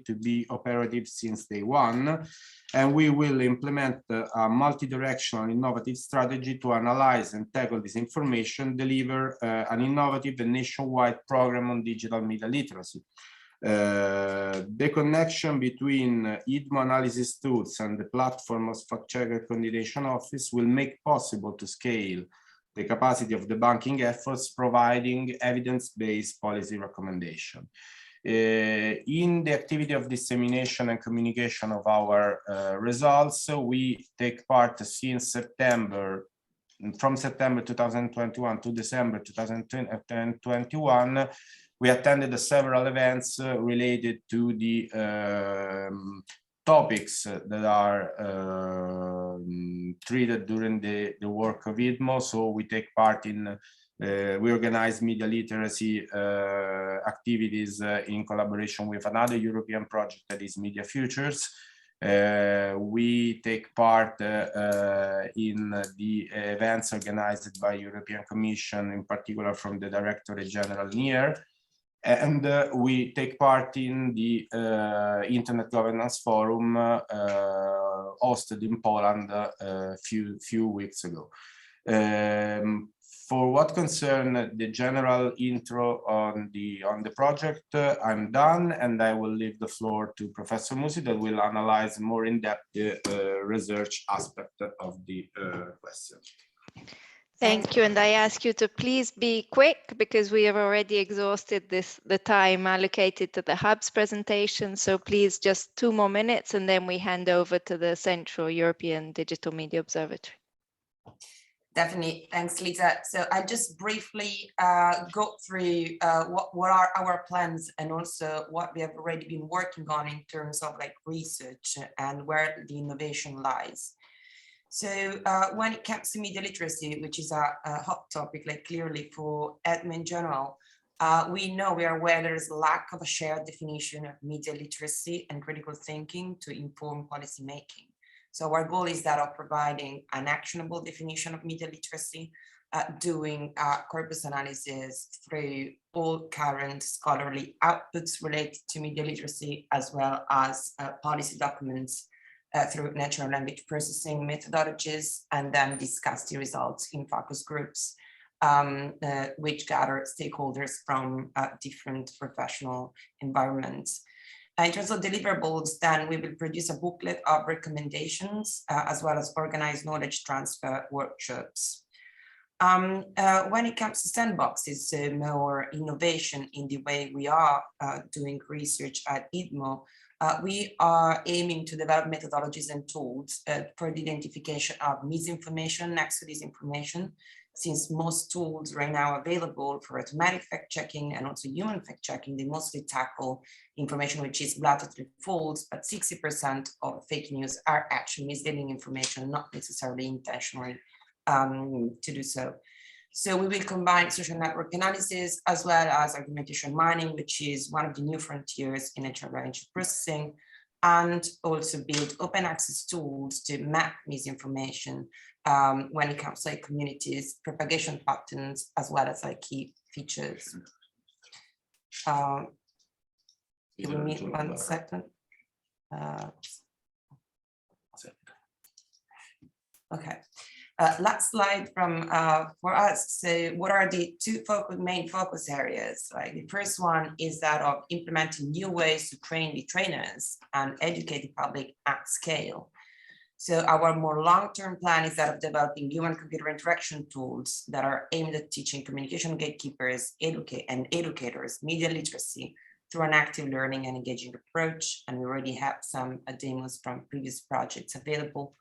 to be operative since day one. And we will implement a multi-directional innovative strategy to analyze and tackle disinformation, deliver an innovative and nationwide program on digital media literacy. The connection between EDMO analysis tools and the platform of fact-checker coordination office will make possible to scale the capacity of the banking efforts, providing evidence-based policy recommendation. In the activity of dissemination and communication of our results, we take part since from September 2021 to December 2021. We attended several events related to the topics that are treated during the work of EDMO. So we take part in, we organize media literacy activities in collaboration with another European project that is Media Futures. We take part in the events organized by European Commission, in particular from the Directorate General NIR. And we take part in the Internet Governance Forum hosted in Poland a few weeks ago. For what concerns the general intro on the project, I'm done, and I will leave the floor to Professor Musi that will analyze more in depth the research aspect of the question. Thank you, and I ask you to please be quick because we have already exhausted the time allocated to the Hubs presentation. So please just 2 more minutes and then we hand over to the Central European Digital Media Observatory. Definitely, thanks, Lisa. So I just briefly go through what are our plans and also what we have already been working on in terms of like research and where the innovation lies. So when it comes to media literacy, which is a hot topic, like clearly for EDMO in general, We are aware there is a lack of a shared definition of media literacy and critical thinking to inform policy making. So our goal is that of providing an actionable definition of media literacy, doing corpus analysis through all current scholarly outputs related to media literacy, as well as policy documents through natural language processing methodologies, and then discuss the results in focus groups, which gather stakeholders from different professional environments. In terms of deliverables, then we will produce a booklet of recommendations, as well as organize knowledge transfer workshops. When it comes to sandboxes, more innovation in the way we are doing research at EDMO, we are aiming to develop methodologies and tools for the identification of misinformation next to disinformation, since most tools right now available for automatic fact-checking and also human fact-checking, they mostly tackle information which is blatantly false, but 60% of fake news are actually misleading information, not necessarily intentionally to do so. So we will combine social network analysis as well as argumentation mining, which is one of the new frontiers in natural language processing, and also build open access tools to map misinformation when it comes to like communities, propagation patterns, as well as like key features. Give me 1 second. Okay. Last slide from for us. So what are the two main focus areas? Right? The first one is that of implementing new ways to train the trainers and educate the public at scale. So our more long-term plan is that of developing human-computer interaction tools that are aimed at teaching communication gatekeepers and educators media literacy through an active learning and engaging approach. And we already have some demos from previous projects available.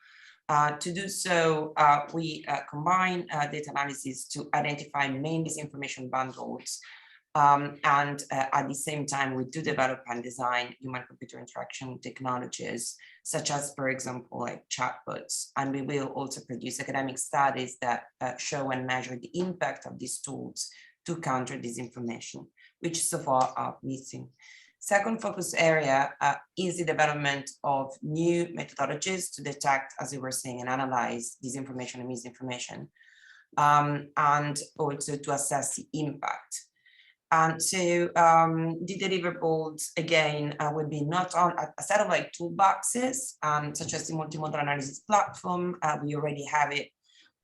To do so, we combine data analysis to identify main disinformation bundles. And at the same time, we do develop and design human-computer interaction technologies, such as, for example, like chatbots. And we will also produce academic studies that show and measure the impact of these tools to counter disinformation, which so far are missing. Second focus area is the development of new methodologies to detect, as we were saying, and analyze disinformation and misinformation, and also to assess the impact. And so the deliverables, again, will be not on a set of like toolboxes, such as the multimodal analysis platform. We already have it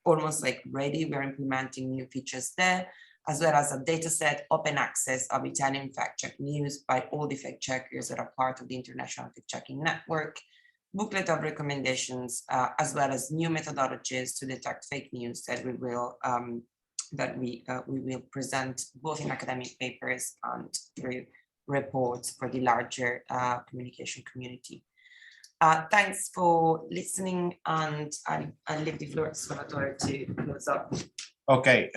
almost like ready. We're implementing new features there, as well as a data set, open access of Italian fact-check news by all the fact-checkers that are part of the International Fact-Checking Network, booklet of recommendations, as well as new methodologies to detect fake news that we will present both in academic papers and through reports for the larger communication community. Thanks for listening, and I'll leave the floor to Salvatore to close up. Okay,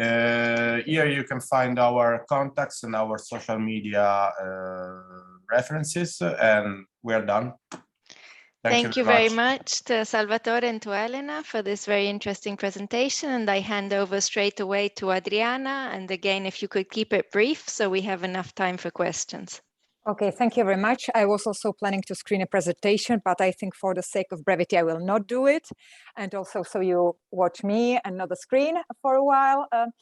here you can find our contacts and our social media references, and we're done. Thank you very much to Salvatore and to Elena for this very interesting presentation. And I hand over straight away to Adriana. And again, if you could keep it brief so we have enough time for questions. Okay, thank you very much. I was also planning to screen a presentation, but I think for the sake of brevity, I will not do it. And also, so you watch me and not the screen for a while. I'm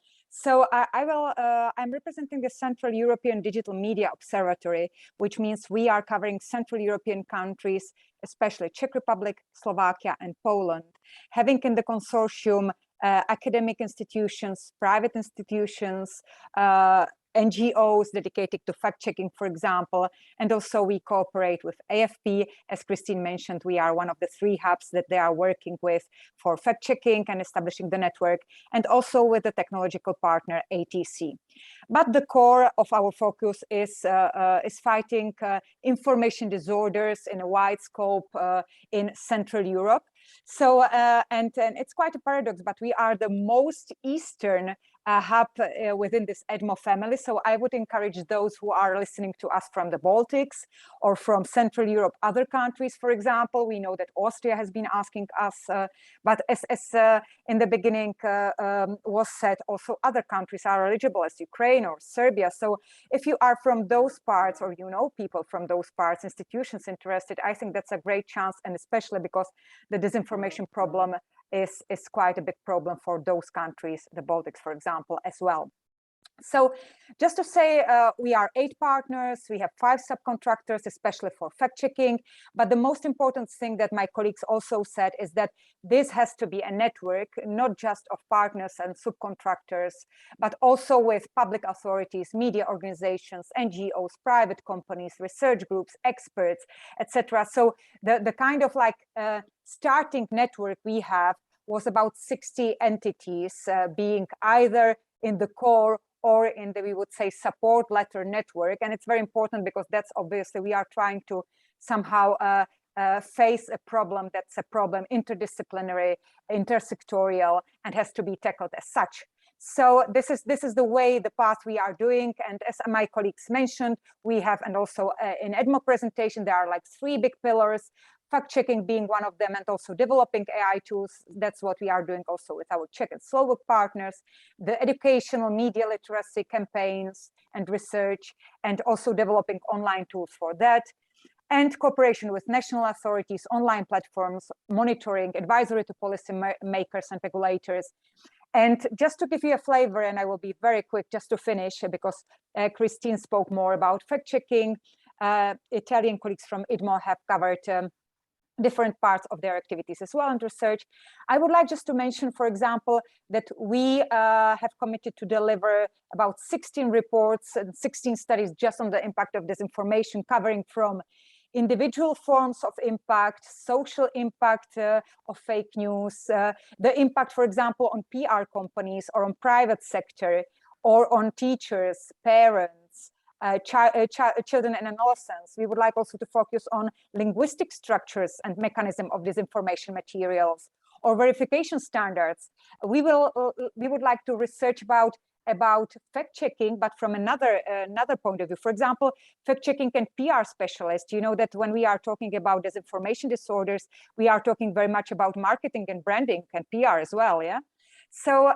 representing the Central European Digital Media Observatory, which means we are covering Central European countries, especially Czech Republic, Slovakia, and Poland, having in the consortium academic institutions, private institutions, NGOs dedicated to fact-checking, for example, and also we cooperate with AFP. As Christine mentioned, we are one of the 3 hubs that they are working with for fact-checking and establishing the network, and also with the technological partner ATC. But the core of our focus is fighting information disorders in a wide scope in Central Europe. So, and it's quite a paradox, but we are the most eastern hub within this EDMO family. So I would encourage those who are listening to us from the Baltics or from Central Europe, other countries, for example. We know that Austria has been asking us, but as in the beginning was said, also other countries are eligible, as Ukraine or Serbia. So if you are from those parts, or you know people from those parts, institutions interested, I think that's a great chance, and especially because the disinformation problem is quite a big problem for those countries, the Baltics, for example, as well. So just to say, we are 8 partners, we have 5 subcontractors, especially for fact-checking. But the most important thing that my colleagues also said is that this has to be a network, not just of partners and subcontractors, but also with public authorities, media organizations, NGOs, private companies, research groups, experts, etc. So the kind of like starting network we have was about 60 entities being either in the core or in the, we would say, support letter network. And it's very important because that's obviously we are trying to somehow face a problem that's a problem interdisciplinary, intersectorial, and has to be tackled as such. So this is the way, the path we are doing. And as my colleagues mentioned, we have, and also in EDMO presentation, there are like 3 big pillars, fact-checking being one of them, and also developing AI tools. That's what we are doing also with our Czech and Slovak partners, the educational media literacy campaigns and research, and also developing online tools for that, and cooperation with national authorities, online platforms, monitoring, advisory to policy makers and regulators. And just to give you a flavor, and I will be very quick just to finish, because Christine spoke more about fact-checking. Italian colleagues from EDMO have covered different parts of their activities as well and research. I would like just to mention, for example, that we have committed to deliver about 16 reports and 16 studies just on the impact of disinformation, covering from individual forms of impact, social impact of fake news, the impact, for example, on PR companies or on private sector, or on teachers, parents, children and adolescents. We would like also to focus on linguistic structures and mechanism of disinformation materials or verification standards. We would like to research about fact-checking, but from another point of view. For example, fact-checking and PR specialists. You know that when we are talking about disinformation disorders, we are talking very much about marketing and branding and PR as well, yeah? So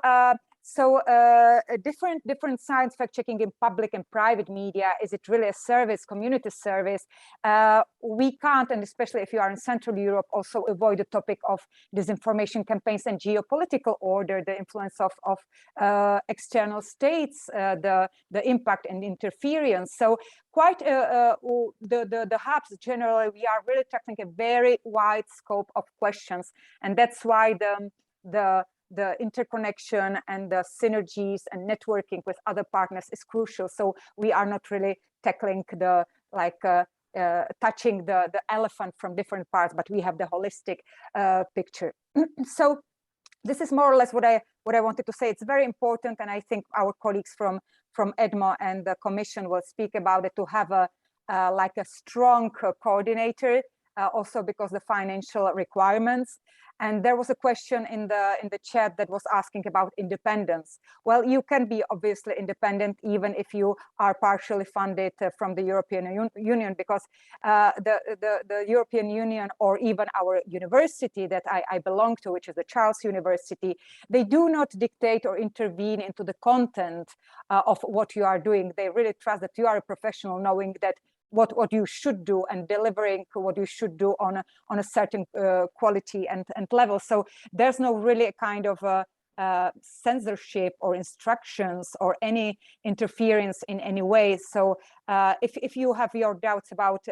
different science fact-checking in public and private media. Is it really a service, community service? We can't, and especially if you are in Central Europe, also avoid the topic of disinformation campaigns and geopolitical order, the influence of external states, the impact and interference. So quite the hubs generally, we are really tackling a very wide scope of questions, and that's why the interconnection and the synergies and networking with other partners is crucial. So we are not really tackling touching the elephant from different parts, but we have the holistic picture. So this is more or less what I wanted to say. It's very important, and I think our colleagues from EDMO and the Commission will speak about it, to have a strong coordinator, also because the financial requirements. And there was a question in the chat that was asking about independence. Well, you can be obviously independent even if you are partially funded from the European Union, because the European Union, or even our university that I belong to, which is the Charles University, they do not dictate or intervene into the content of what you are doing. They really trust that you are a professional, knowing that what you should do and delivering what you should do on a certain quality and level. So there's no really a kind of censorship or instructions or any interference in any way. So if you have your doubts about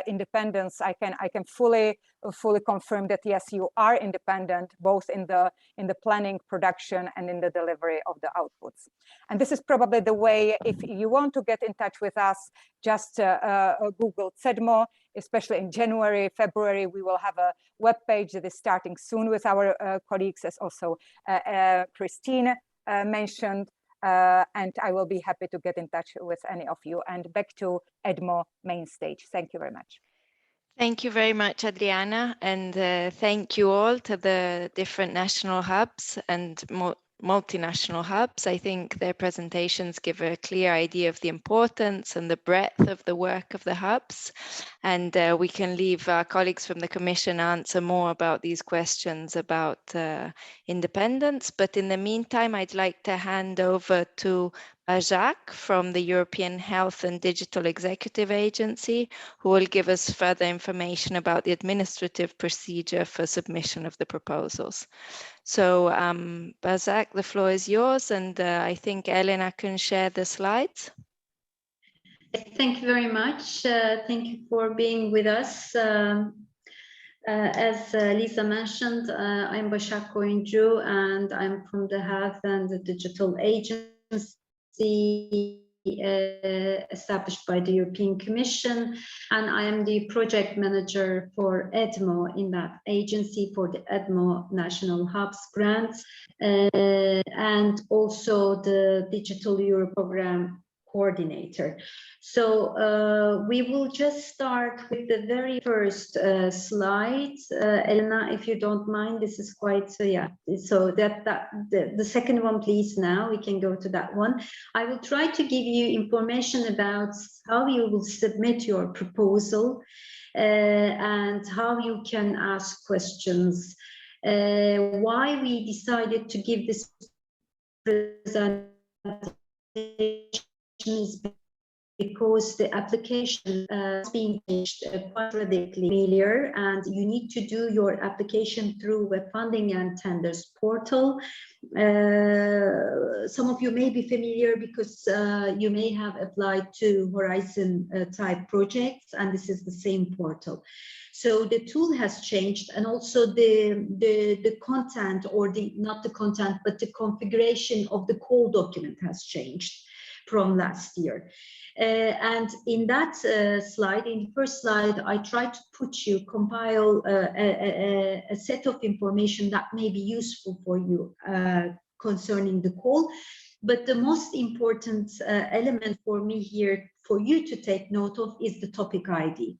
independence, I can fully confirm that yes, you are independent, both in the planning, production, and in the delivery of the outputs. And this is probably the way. If you want to get in touch with us, just Google CEDMO. Especially in January, February, we will have a web page that is starting soon with our colleagues, as also Christine mentioned. And I will be happy to get in touch with any of you. And back to EDMO main stage. Thank you very much. Thank you very much, Adriana, and thank you all to the different national hubs, and multinational hubs. I think their presentations give a clear idea of the importance and the breadth of the work of the hubs. And we can leave our colleagues from the Commission answer more about these questions about independence. But in the meantime, I'd like to hand over to Buhagiar from the European Health and Digital Executive Agency, who will give us further information about the administrative procedure for submission of the proposals. So Buhagiar, the floor is yours, and I think Elena can share the slides. Thank you very much. Thank you for being with us. As Lisa mentioned, I'm Buhagiar and I'm from the Health and the Digital Agency established by the European Commission, and I am the project manager for EDMO in that agency for the EDMO National Hubs grants, and also the Digital Euro program coordinator. So we will just start with the very first slide. Elena, if you don't mind, this is quite, yeah, so the second one, please. Now we can go to that one. I will try to give you information about how you will submit your proposal and how you can ask questions. Why we decided to give this presentation is because the application is being changed quite radically earlier, and you need to do your application through web funding and tenders portal. Some of you may be familiar because you may have applied to Horizon type projects, and this is the same portal. So the tool has changed, and also the content, or not the content, but the configuration of the call document has changed from last year. And in that slide, in the first slide, I tried to compile a set of information that may be useful for you concerning the call. But the most important element for me here, for you to take note of, is the topic ID.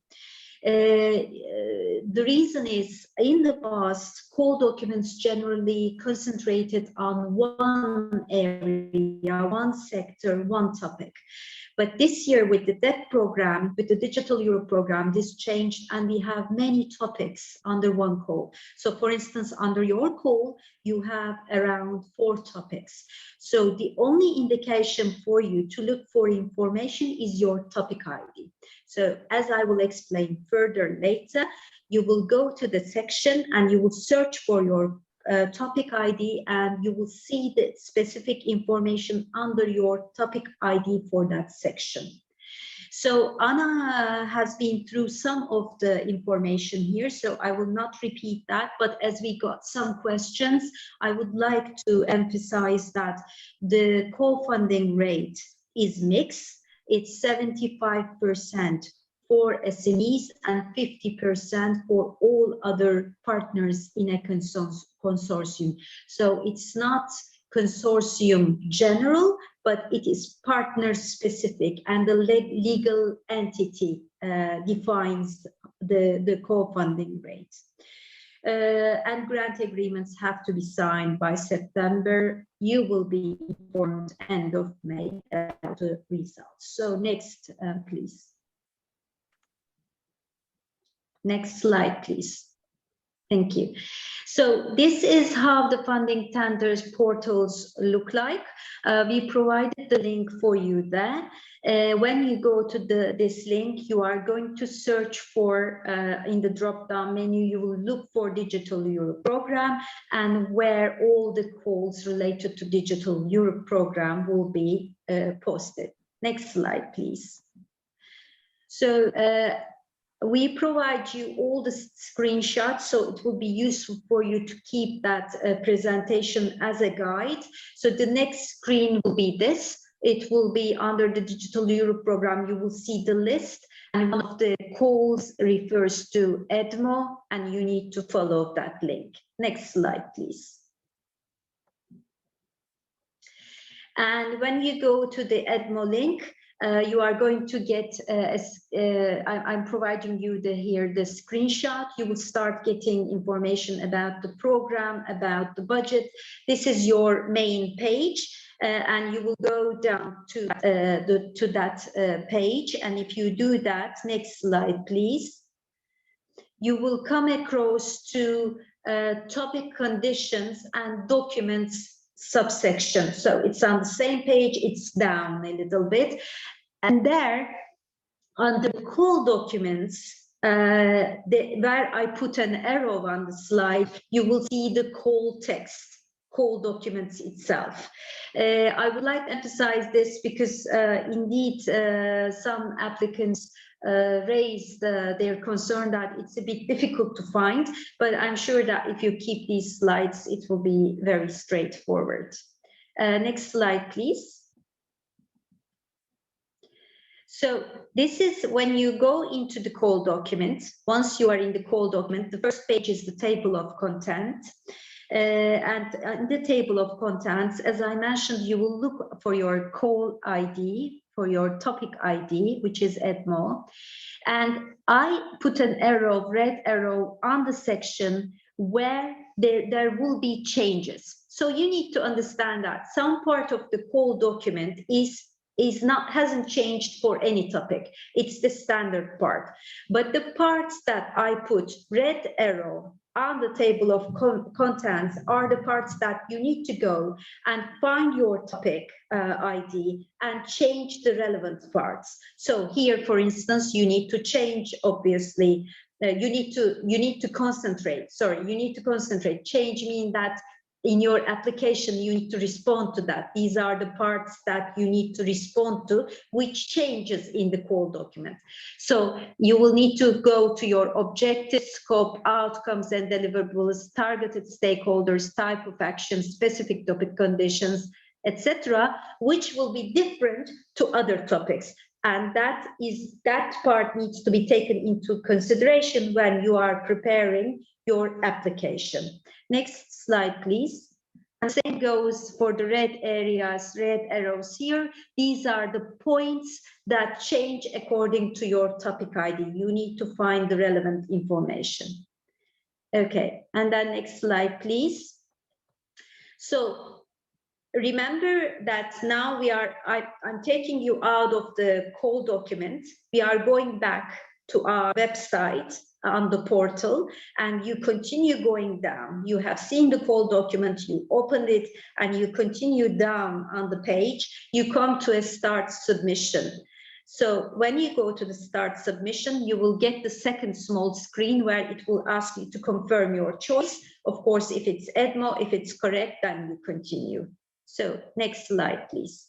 The reason is, in the past, call documents generally concentrated on one area, one sector, one topic. But this year, with the DEP program, with the Digital Europe program, this changed, and we have many topics under one call. So for instance, under your call, you have around 4 topics. So the only indication for you to look for information is your topic ID. So as I will explain further later, you will go to the section and you will search for your topic ID, and you will see the specific information under your topic ID for that section. So Anna has been through some of the information here, so I will not repeat that, but as we got some questions, I would like to emphasize that the co-funding rate is mixed. It's 75% for SMEs and 50% for all other partners in a consortium. So it's not consortium general, but it is partner specific, and the legal entity defines the co-funding rate. And grant agreements have to be signed by September. You will be informed end of May about the results. So next, please. Next slide, please. Thank you. So this is how the funding tenders portals look like. We provided the link for you there. When you go to this link, you are going to search for, in the drop-down menu, you will look for Digital Europe program, and where all the calls related to Digital Europe program will be posted. Next slide, please. So we provide you all the screenshots, so it will be useful for you to keep that presentation as a guide. So the next screen will be this. It will be under the Digital Europe program. You will see the list, and one of the calls refers to EDMO, and you need to follow that link. Next slide, please. And when you go to the EDMO link, You are going to get, I'm providing you here the screenshot. You will start getting information about the program, about the budget. This is your main page. And you will go down to that page. And if you do that, next slide, please, you will come across to topic conditions and documents subsection. So it's on the same page, it's down a little bit. And there, under call documents, where I put an arrow on the slide, you will see the call text. Call documents itself. I would like to emphasize this because indeed some applicants raised their concern that it's a bit difficult to find, but I'm sure that if you keep these slides, it will be very straightforward. Next slide, please. So this is when you go into the call document. Once you are in the call document, the first page is the table of content. And in the table of contents, as I mentioned, you will look for your call ID, for your topic ID, which is EDMO. And I put an arrow, red arrow on the section where there will be changes. So you need to understand that some part of the call document hasn't changed for any topic. It's the standard part. But the parts that I put red arrow on the table of contents are the parts that you need to go and find your topic ID and change the relevant parts. So here, for instance, you need to change, obviously, you need to concentrate. Sorry, you need to concentrate. Change means that in your application, you need to respond to that. These are the parts that you need to respond to, which changes in the call document. So you will need to go to your objectives, scope, outcomes, and deliverables, targeted stakeholders, type of action, specific topic conditions, etc., which will be different to other topics. And that part needs to be taken into consideration when you are preparing your application. Next slide, please. And same goes for the red areas, red arrows here. These are the points that change according to your topic ID. You need to find the relevant information. Okay, and then next slide, please. So remember that now I'm taking you out of the call document. We are going back to our website on the portal, and you continue going down. You have seen the call document, you opened it, and you continue down on the page. You come to a start submission. So when you go to the start submission, you will get the second small screen where it will ask you to confirm your choice. Of course, if it's EDMO, if it's correct, then you continue. So next slide, please.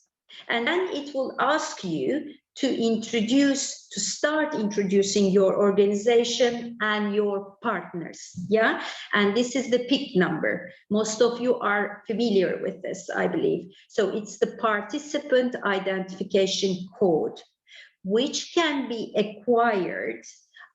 And then it will ask you to start introducing your organization and your partners, yeah? And this is the PIC number. Most of you are familiar with this, I believe. So it's the participant identification code, which can be acquired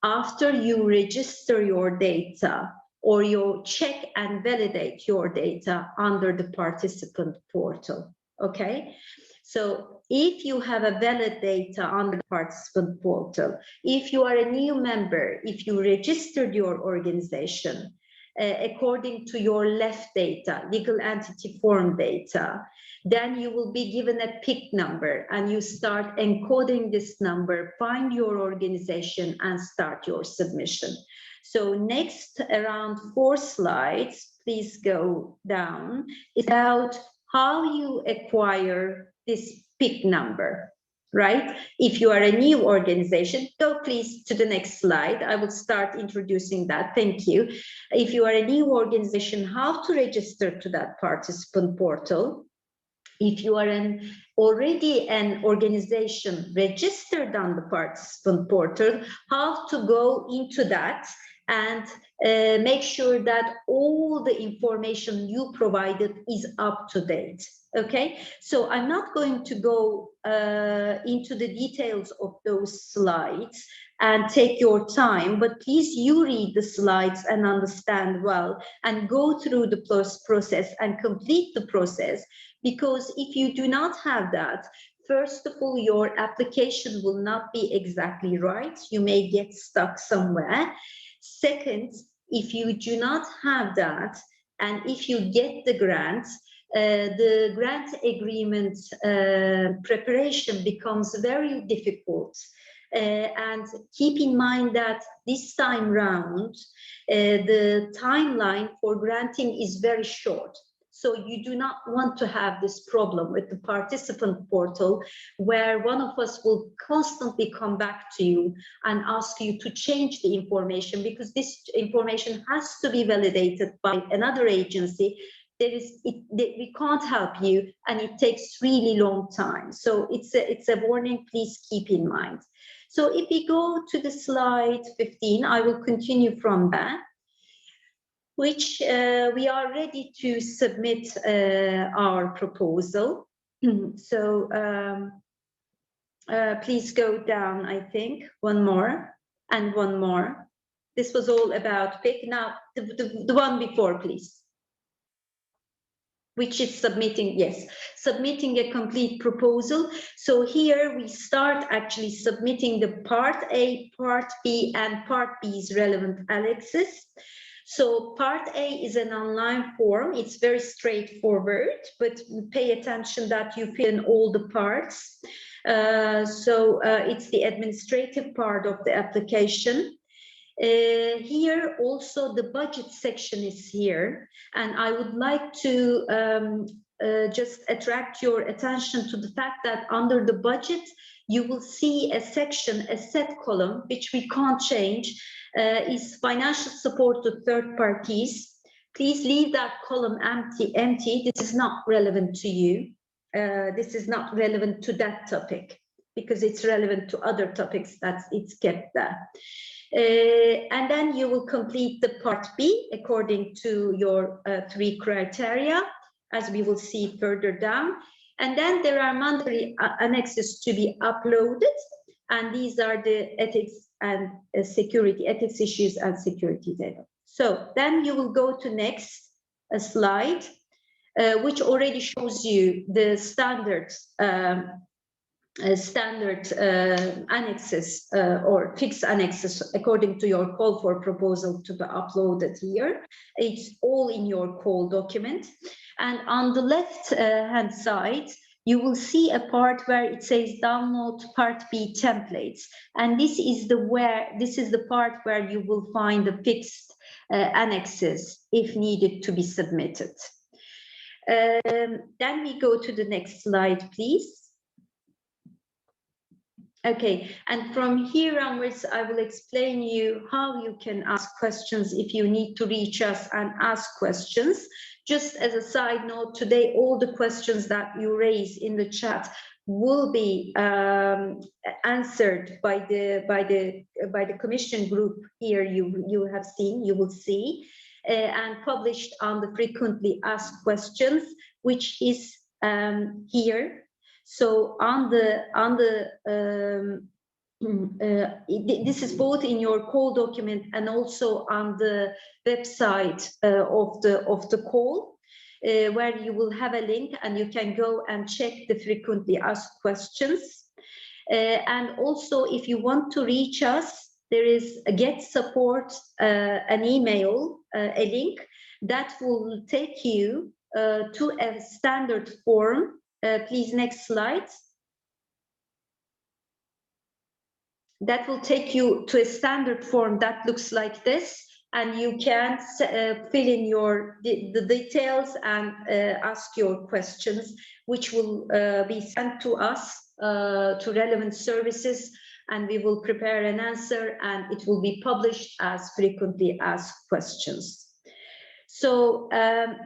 after you register your data or you check and validate your data under the participant portal, okay? So if you have a valid data on the participant portal, if you are a new member, if you registered your organization according to your LEF data, legal entity form data, then you will be given a PIC number and you start encoding this number, find your organization and start your submission. So next, around 4 slides, please go down, is about how you acquire this PIC number, right? If you are a new organization, go please to the next slide. I will start introducing that. Thank you. If you are a new organization, how to register to that participant portal. If you are already an organization registered on the participant portal, how to go into that and make sure that all the information you provided is up to date. Okay, so I'm not going to go into the details of those slides and take your time, but please you read the slides and understand well and go through the process and complete the process, because if you do not have that, first of all, your application will not be exactly right. You may get stuck somewhere. Second, if you do not have that, and if you get the grant agreement preparation becomes very difficult. And keep in mind that this time round, the timeline for granting is very short. So you do not want to have this problem with the participant portal where one of us will constantly come back to you and ask you to change the information, because this information has to be validated by another agency. We can't help you, and it takes really long time. So it's a warning, please keep in mind. So if we go to the slide 15, I will continue from that, which we are ready to submit our proposal. So please go down, I think, one more and one more. This was all about PIC. Now, the one before, please. Which is submitting, yes, submitting a complete proposal. So here we start actually submitting the part A, part B, and part B's relevant annexes. So part A is an online form. It's very straightforward, but pay attention that you fill in all the parts. It's the administrative part of the application. Here also the budget section is here, and I would like to just attract your attention to the fact that under the budget you will see a section, a set column, which we can't change, is financial support to third parties. Please leave that column empty. This is not relevant to you. This is not relevant to that topic, because it's relevant to other topics that it's kept there. And then you will complete the part B according to your 3 criteria, as we will see further down. And then there are mandatory annexes to be uploaded, and these are the ethics and security, ethics issues and security data. So then you will go to next slide, which already shows you the standards annexes or fixed annexes according to your call for proposal to be uploaded here. It's all in your call document. And on the left hand side, you will see a part where it says download part B templates. And this is the part where you will find the fixed annexes if needed to be submitted. Then we go to the next slide, please. Okay, and from here onwards, I will explain you how you can ask questions if you need to reach us and ask questions. Just as a side note, today all the questions that you raise in the chat will be answered by the commission group here. You will see, and published on the frequently asked questions, which is here. So this is both in your call document and also on the website of the call, where you will have a link and you can go and check the frequently asked questions. And also, if you want to reach us, there is a get support, an email, a link that will take you to a standard form. Please, next slide. That will take you to a standard form that looks like this, and you can fill in the details and ask your questions, which will be sent to us, to relevant services, and we will prepare an answer, and it will be published as frequently asked questions. So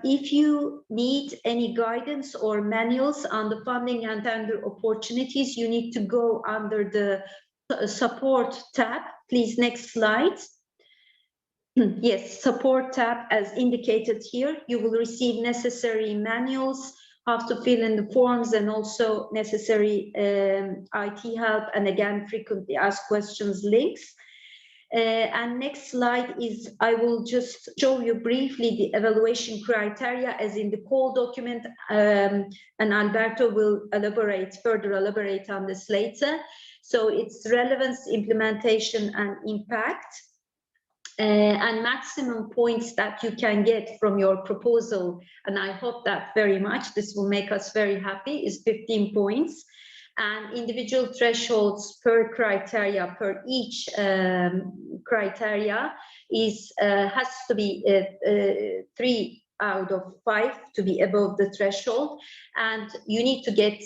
if you need any guidance or manuals on the funding and tender opportunities, you need to go under the support tab. Please, next slide. Yes, support tab as indicated here. You will receive necessary manuals, how to fill in the forms, and also necessary IT help, and again, frequently asked questions links. And next slide is, I will just show you briefly the evaluation criteria as in the call document, and Alberto will further elaborate on this later. So it's relevance, implementation, and impact. And maximum points that you can get from your proposal, and I hope that very much, this will make us very happy, is 15 points. And individual thresholds per criteria, per each criteria is has to be 3 out of 5 to be above the threshold, and you need to get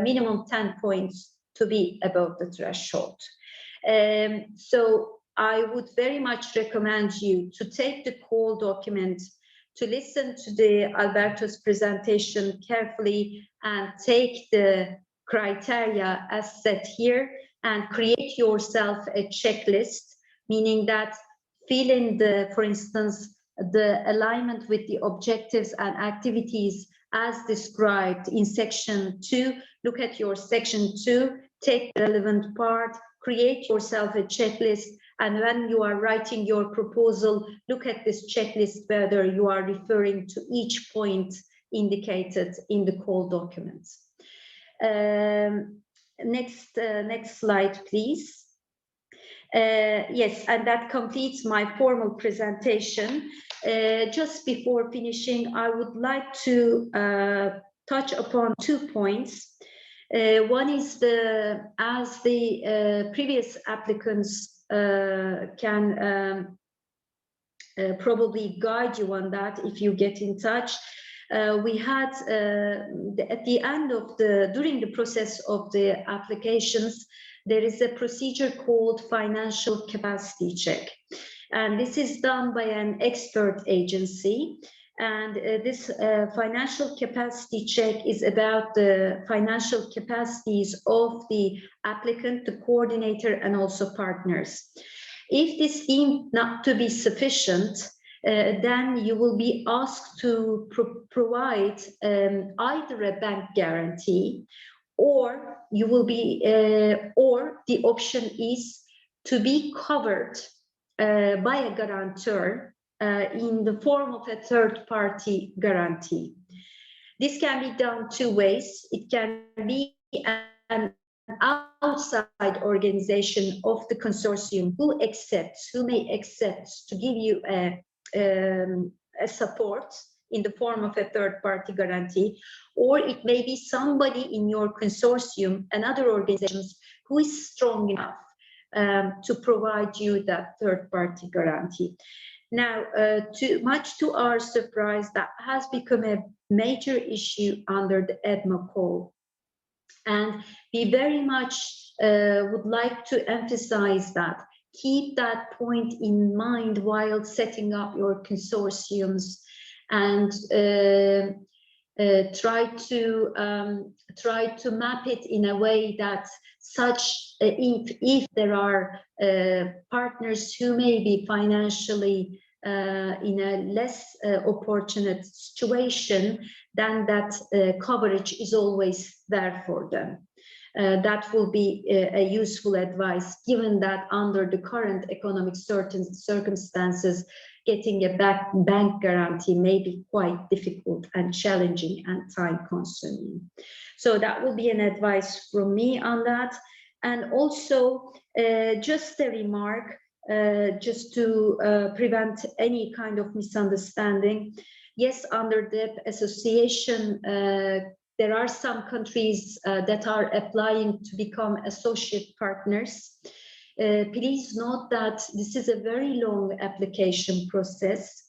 minimum 10 points to be above the threshold. So I would very much recommend you to take the call document, to listen to the Alberto's presentation carefully, and take the criteria as set here and create yourself a checklist, meaning that fill in the, for instance, the alignment with the objectives and activities as described in section 2. Look at your section 2, take the relevant part, create yourself a checklist, and when you are writing your proposal, look at this checklist whether you are referring to each point indicated in the call document. Next slide, please. Yes, and that completes my formal presentation. Just before finishing, I would like to touch upon 2 points. One is as the previous applicants can probably guide you on that if you get in touch. We had at the end of during the process of the applications, there is a procedure called financial capacity check. And this is done by an expert agency. And this financial capacity check is about the financial capacities of the applicant, the coordinator, and also partners. If this deemed not to be sufficient, then you will be asked to provide either a bank guarantee, or you will be, or the option is to be covered by a guarantor in the form of a third-party guarantee. This can be done 2 ways. It can be an outside organization of the consortium who may accept to give you a support in the form of a third-party guarantee, or it may be somebody in your consortium and other organizations who is strong enough to provide you that third-party guarantee. Now, much to our surprise, that has become a major issue under the EDMO call. And we very much would like to emphasize that. Keep that point in mind while setting up your consortiums, and try to map it in a way that if there are partners who may be financially in a less opportunate situation, then that coverage is always there for them. That will be a useful advice, given that under the current economic circumstances, getting a bank guarantee may be quite difficult and challenging and time-consuming. So that will be an advice from me on that. And also, just a remark, just to prevent any kind of misunderstanding. Yes, under the association, there are some countries that are applying to become associate partners. Please note that this is a very long application process,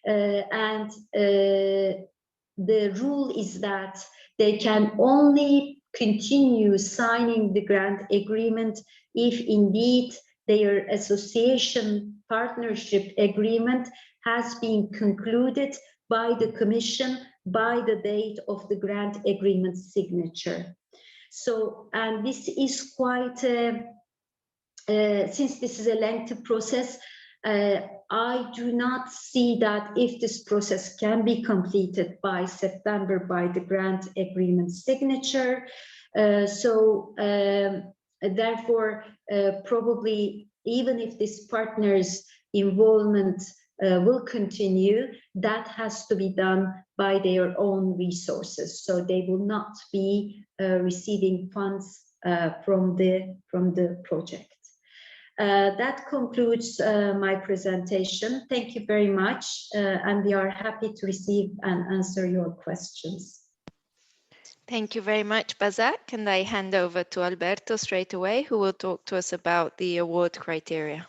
and the rule is that they can only continue signing the grant agreement if indeed their association partnership agreement has been concluded by the Commission by the date of the grant agreement signature. So, and this is quite, since this is a lengthy process, I do not see that if this process can be completed by September by the grant agreement signature. Therefore, probably even if this partner's involvement will continue, that has to be done by their own resources. So they will not be receiving funds from the project. That concludes my presentation. Thank you very much, and we are happy to receive and answer your questions. Thank you very much, Bazak, and I hand over to Alberto straight away, who will talk to us about the award criteria.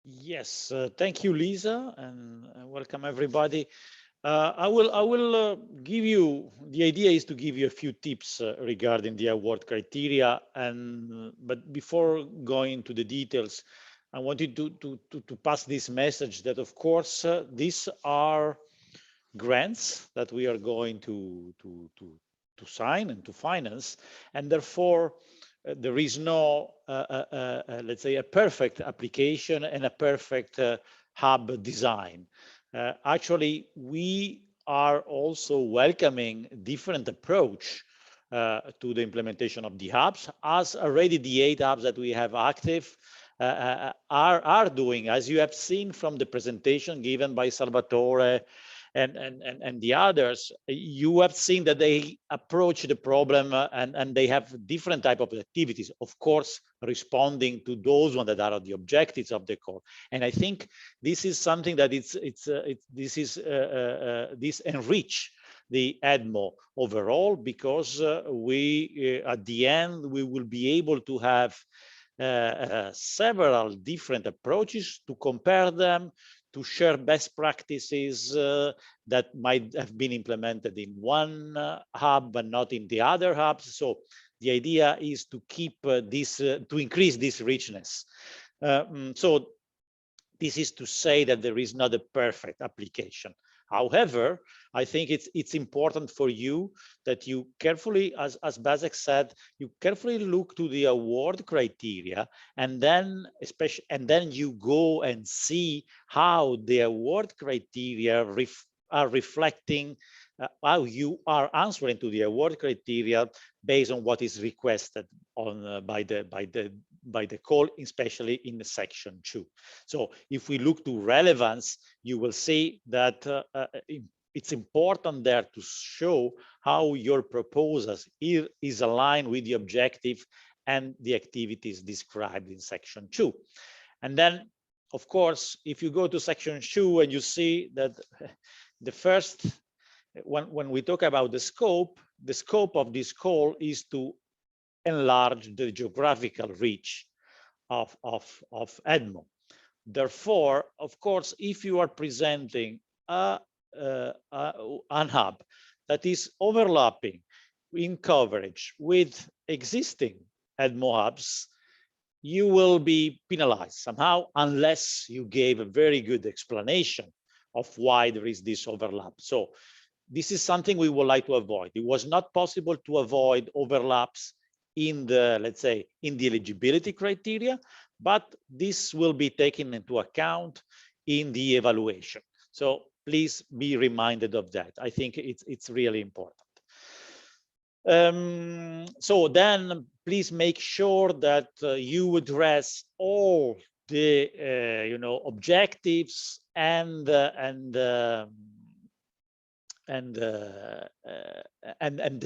Yes, thank you, Lisa, and welcome everybody. I will give you, the idea is to give you a few tips regarding the award criteria, but before going to the details, I wanted to pass this message that, of course, these are grants that we are going to sign and to finance, and therefore there is no, let's say, a perfect application and a perfect hub design. Actually, we are also welcoming different approach to the implementation of the hubs, as already the 8 hubs that we have active are doing, as you have seen from the presentation given by Salvatore and the others. You have seen that they approach the problem and they have different type of activities, of course, responding to those ones that are the objectives of the call. And I think this is something that this enrich the EDMO overall, because we at the end we will be able to have several different approaches to compare them, to share best practices that might have been implemented in one hub but not in the other hubs. So the idea is to keep to increase this richness. So this is to say that there is not a perfect application. However, I think it's important for you that you carefully, as Bazak said, you carefully look to the award criteria, and then you go and see how the award criteria are reflecting how you are answering to the award criteria based on what is requested on by the call, especially in the section 2. So if we look to relevance, you will see that it's important there to show how your proposals is aligned with the objective and the activities described in section 2. And then, of course, if you go to section 2 and you see that the first, when we talk about the scope of this call is to enlarge the geographical reach of EDMO. Therefore, of course, if you are presenting an hub that is overlapping in coverage with existing EDMO hubs, you will be penalized somehow unless you gave a very good explanation of why there is this overlap. So this is something we would like to avoid. It was not possible to avoid overlaps in the, let's say, in the eligibility criteria, but this will be taken into account in the evaluation. So please be reminded of that. I think it's really important. So then please make sure that you address all the objectives and the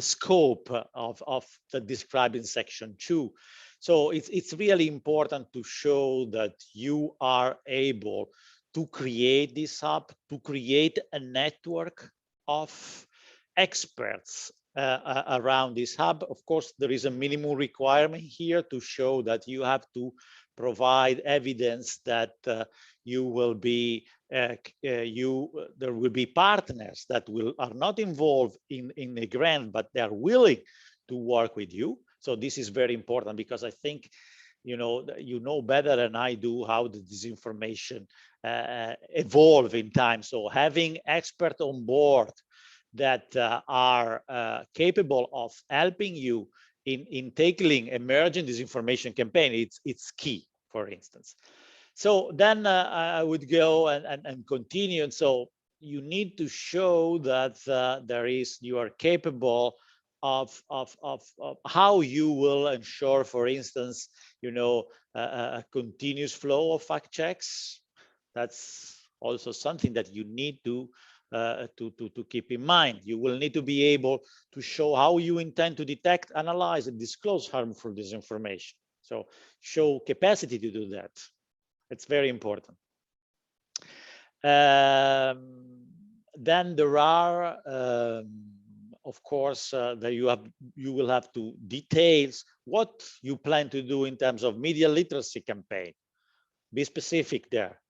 scope of the described in section 2. So it's really important to show that you are able to create this hub, to create a network of experts around this hub. Of course, there is a minimum requirement here to show that you have to provide evidence that you will be there will be partners that are not involved in a grant, but they are willing to work with you. So this is very important, because I think you know better than I do how the disinformation evolve in time. So having experts on board that are capable of helping you in tackling emerging disinformation campaign, it's key, for instance. So then I would go and continue. And so you need to show that you are capable of how you will ensure, for instance, a continuous flow of fact checks. That's also something that you need to keep in mind. You will need to be able to show how you intend to detect, analyze, and disclose harmful disinformation. So show capacity to do that. It's very important. Then there are, of course, that you will have to details what you plan to do in terms of media literacy campaign. Be specific there.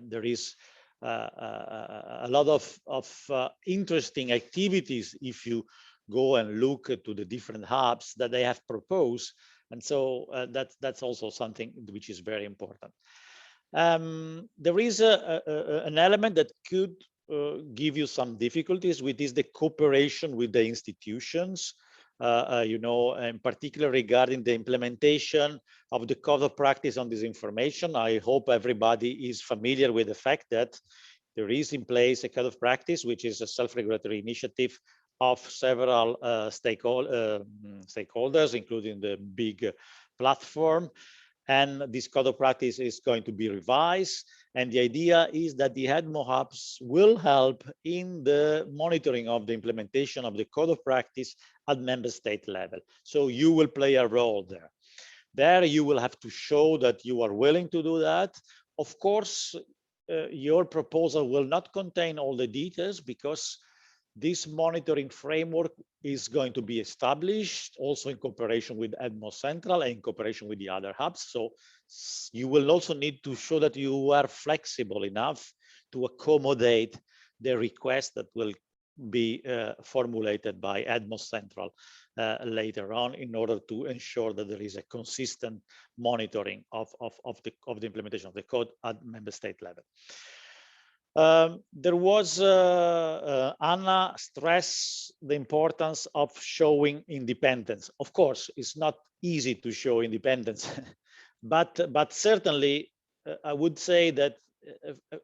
There is a lot of interesting activities if you go and look to the different hubs that they have proposed, and so that's also something which is very important. There is an element that could give you some difficulties, which is the cooperation with the institutions, in particular regarding the implementation of the code of practice on disinformation. I hope everybody is familiar with the fact that there is in place a code of practice, which is a self-regulatory initiative of several stakeholders, including the big platform. And this code of practice is going to be revised. And the idea is that the EDMO Hubs will help in the monitoring of the implementation of the code of practice at member state level. So you will play a role there. There you will have to show that you are willing to do that. Of course, your proposal will not contain all the details because this monitoring framework is going to be established also in cooperation with EDMO Central and in cooperation with the other hubs. So you will also need to show that you are flexible enough to accommodate the request that will be formulated by EDMO Central later on in order to ensure that there is a consistent monitoring of the implementation of the code at member state level. There was Anna stressed the importance of showing independence. Of course, it's not easy to show independence, but certainly I would say that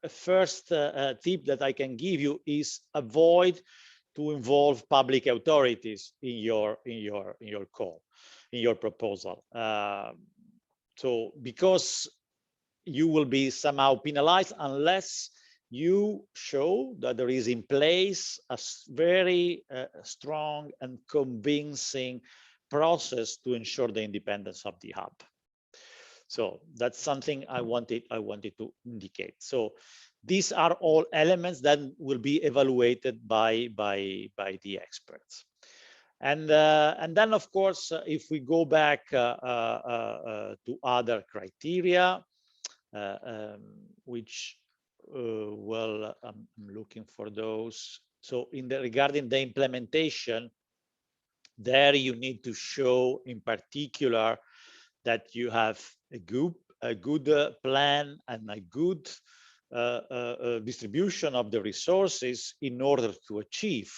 a first tip that I can give you is avoid to involve public authorities in your call, in your proposal. So because you will be somehow penalized unless you show that there is in place a very strong and convincing process to ensure the independence of the hub. So that's something I wanted to indicate. So these are all elements that will be evaluated by the experts. And then, of course, if we go back to other criteria, which well, I'm looking for those. So regarding the implementation, there you need to show in particular that you have a good plan and a good distribution of the resources in order to achieve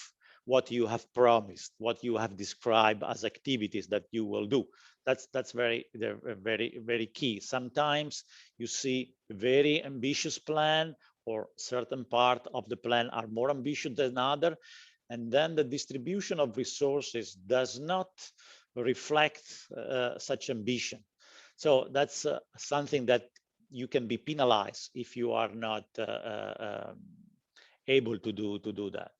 what you have promised, what you have described as activities that you will do. That's very key. Sometimes you see a very ambitious plan, or certain part of the plan are more ambitious than other, and then the distribution of resources does not reflect such ambition. So that's something that you can be penalized if you are not able to do that.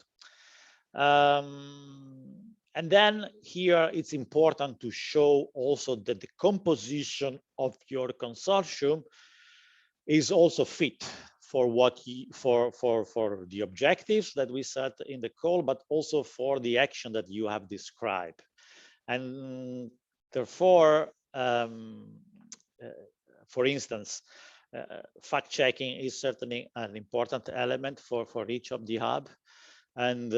And then here it's important to show also that the composition of your consortium is also fit for for the objectives that we set in the call, but also for the action that you have described. And therefore, for instance, fact-checking is certainly an important element for each of the hub. And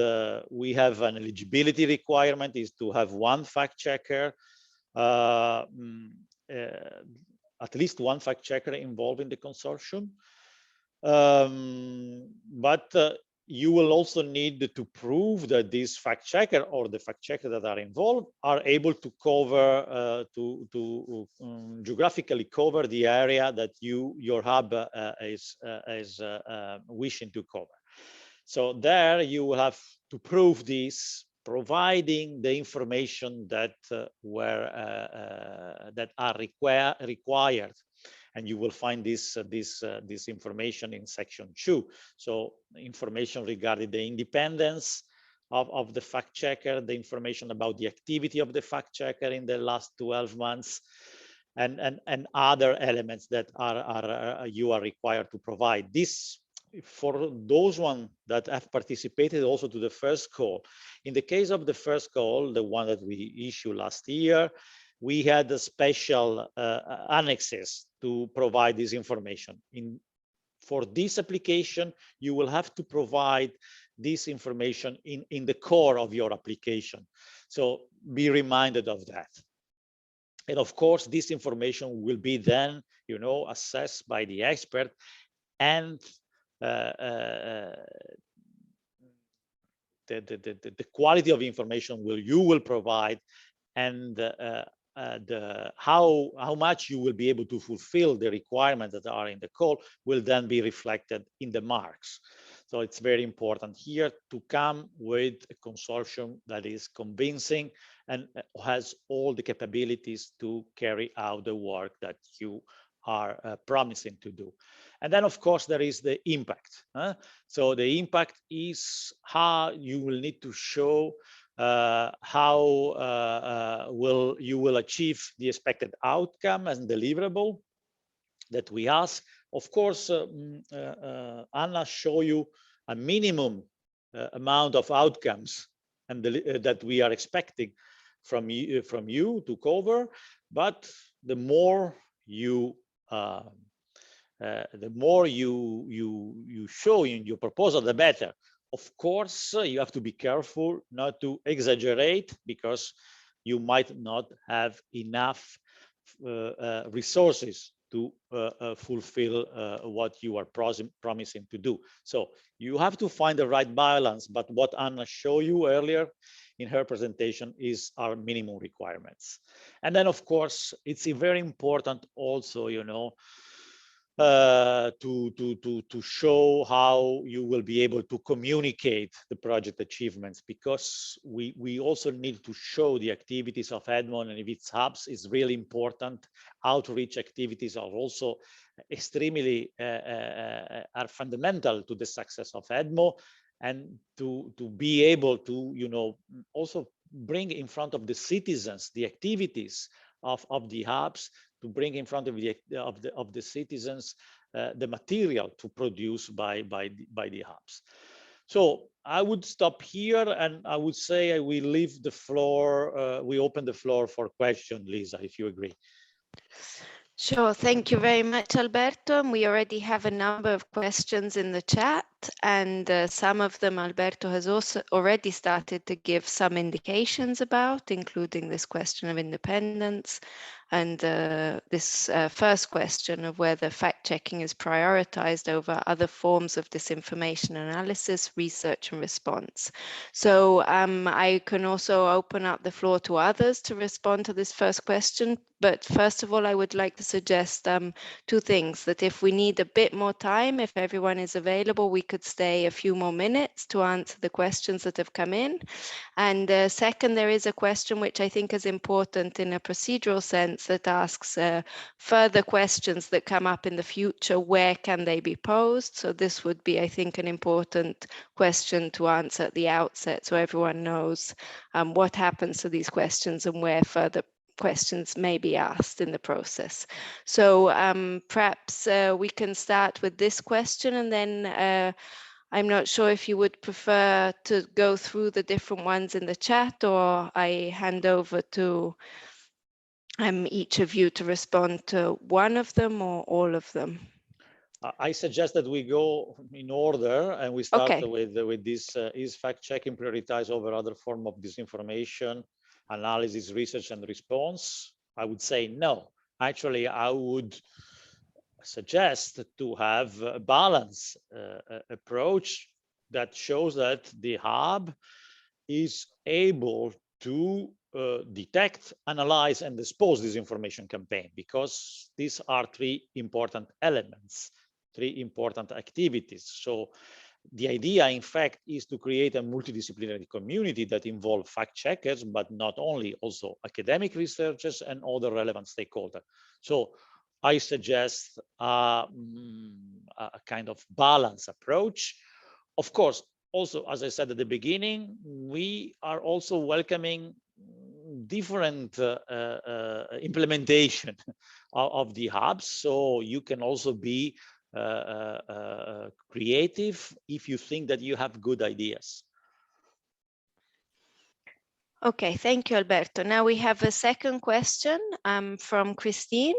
we have an eligibility requirement is to have one fact checker, at least one fact checker involved in the consortium. But you will also need to prove that this fact checker or the fact checker that are involved are able to cover, geographically cover the area that your hub is wishing to cover. So there you will have to prove this providing the information that that are required, and you will find this information in section 2. So information regarding the independence of the fact checker, the information about the activity of the fact checker in the last 12 months, and other elements that you are required to provide. This for those one that have participated also to the first call. In the case of the first call, the one that we issued last year, we had a special annexes to provide this information. For this application, you will have to provide this information in the core of your application. So be reminded of that. And of course, this information will be then, assessed by the expert, and the quality of information you will provide, and how much you will be able to fulfill the requirements that are in the call will then be reflected in the marks. So it's very important here to come with a consortium that is convincing and has all the capabilities to carry out the work that you are promising to do. And then, of course, there is the impact. So the impact is how you will need to show how you will achieve the expected outcome and deliverable that we ask. Of course, Anna showed you a minimum amount of outcomes and that we are expecting from you to cover, but the more you show in your proposal, the better. Of course, you have to be careful not to exaggerate, because you might not have enough resources to fulfill what you are promising to do. So you have to find the right balance, but what Anna showed you earlier in her presentation is our minimum requirements. And then, of course, it's very important also, to show how you will be able to communicate the project achievements, because we also need to show the activities of EDMO and its hubs is really important. Outreach activities are also extremely are fundamental to the success of EDMO, and to be able to also bring in front of the citizens the activities of the hubs, to bring in front of the citizens the material to produce by the hubs. So I would stop here, and I would say I will leave the floor. We open the floor for questions, Lisa, if you agree. Sure, thank you very much, Alberto. And we already have a number of questions in the chat, and some of them Alberto has also already started to give some indications about, including this question of independence and this first question of whether fact-checking is prioritized over other forms of disinformation analysis, research and response. So I can also open up the floor to others to respond to this first question. But first of all, I would like to suggest two things: that if we need a bit more time, if everyone is available, we could stay a few more minutes to answer the questions that have come in. And second, there is a question which I think is important in a procedural sense, that asks further questions that come up in the future, where can they be posed? So this would be, I think, an important question to answer at the outset, so everyone knows what happens to these questions and where further questions may be asked in the process. So perhaps we can start with this question, and then I'm not sure if you would prefer to go through the different ones in the chat, or I hand over to each of you to respond to one of them or all of them. I suggest that we go in order, and we start Okay. with this: is fact-checking prioritized over other form of disinformation, analysis, research and response? I would say no. Actually, I would suggest to have a balanced approach that shows that the hub is able to detect, analyze and expose disinformation campaign, because these are three important elements, three important activities. So The idea, in fact, is to create a multidisciplinary community that involves fact checkers, but not only, also academic researchers and other relevant stakeholders. So I suggest a kind of balanced approach. Of course, also, as I said at the beginning, we are also welcoming different implementation of the hubs. So you can also be creative if you think that you have good ideas. Okay, thank you, Alberto. Now we have a second question from Christine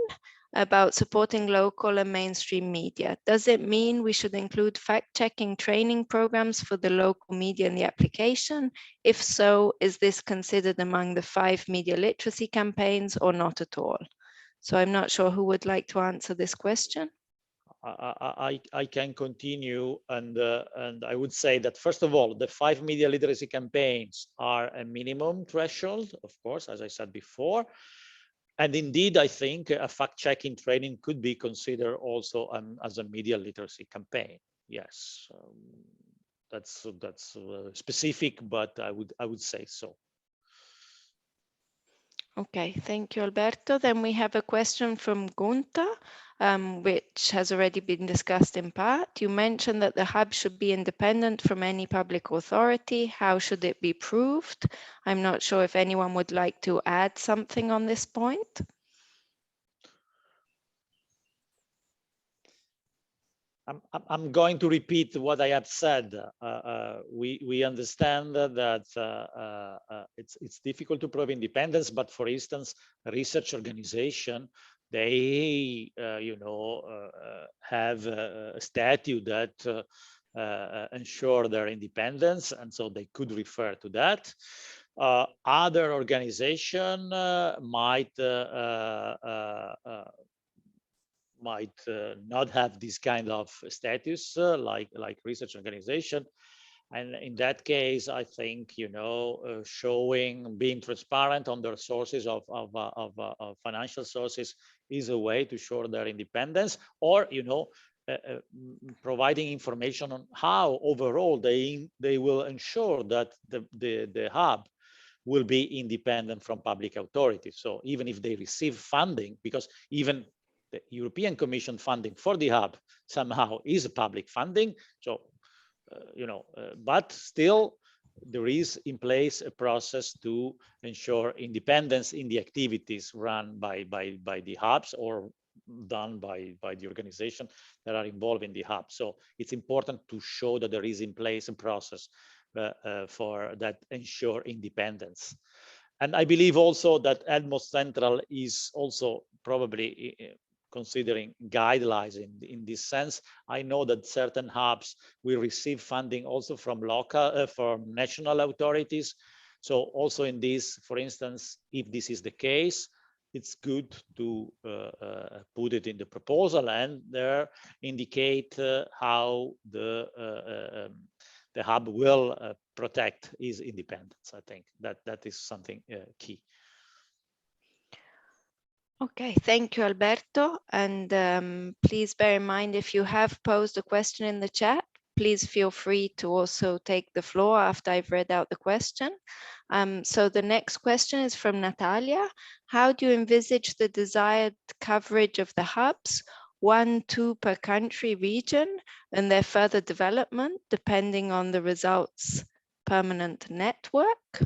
about supporting local and mainstream media. Does it mean we should include fact-checking training programs for the local media in the application? If so, is this considered among the 5 media literacy campaigns or not at all? So I'm not sure who would like to answer this question. I can continue, and I would say that, first of all, the 5 media literacy campaigns are a minimum threshold, of course, as I said before. And indeed, I think a fact-checking training could be considered also as a media literacy campaign. Yes, that's specific, but I would say so. Okay, thank you, Alberto. Then we have a question from Gunta, which has already been discussed in part. You mentioned that the hub should be independent from any public authority. How should it be proved? I'm not sure if anyone would like to add something on this point. I'm going to repeat what I have said. We understand that it's difficult to prove independence, but for instance, a research organization, they have a statute that ensure their independence, and so they could refer to that. Other organization might not have this kind of status like research organization, and in that case, I think showing, being transparent on their sources of financial sources is a way to show their independence, or providing information on how overall they will ensure that the hub will be independent from public authorities. So even if they receive funding, because even the European Commission funding for the hub somehow is public funding. So, but still there is in place a process to ensure independence in the activities run by the hubs or done by the organization that are involved in the hub. So it's important to show that there is in place a process for that ensure independence. And I believe also that EDMO Central is also probably considering guidelines in this sense. I know that certain hubs will receive funding also from from national authorities. So also in this, for instance, if this is the case, it's good to put it in the proposal and there indicate how the hub will protect its independence. I think that is something key. Okay, thank you, Alberto. And please bear in mind, if you have posed a question in the chat, please feel free to also take the floor after I've read out the question. So the next question is from Natalia. How do you envisage the desired coverage of the hubs, 1, 2 per country region, and their further development, depending on the results permanent network?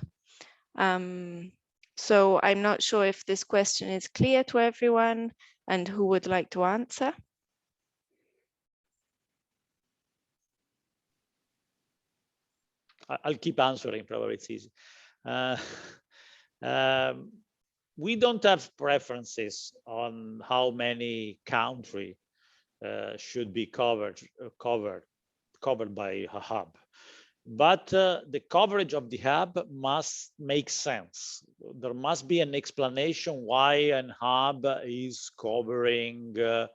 So I'm not sure if this question is clear to everyone and who would like to answer. I'll keep answering, probably it's easy. We don't have preferences on how many countries should be covered by a hub. But the coverage of the hub must make sense. There must be an explanation why a hub is covering a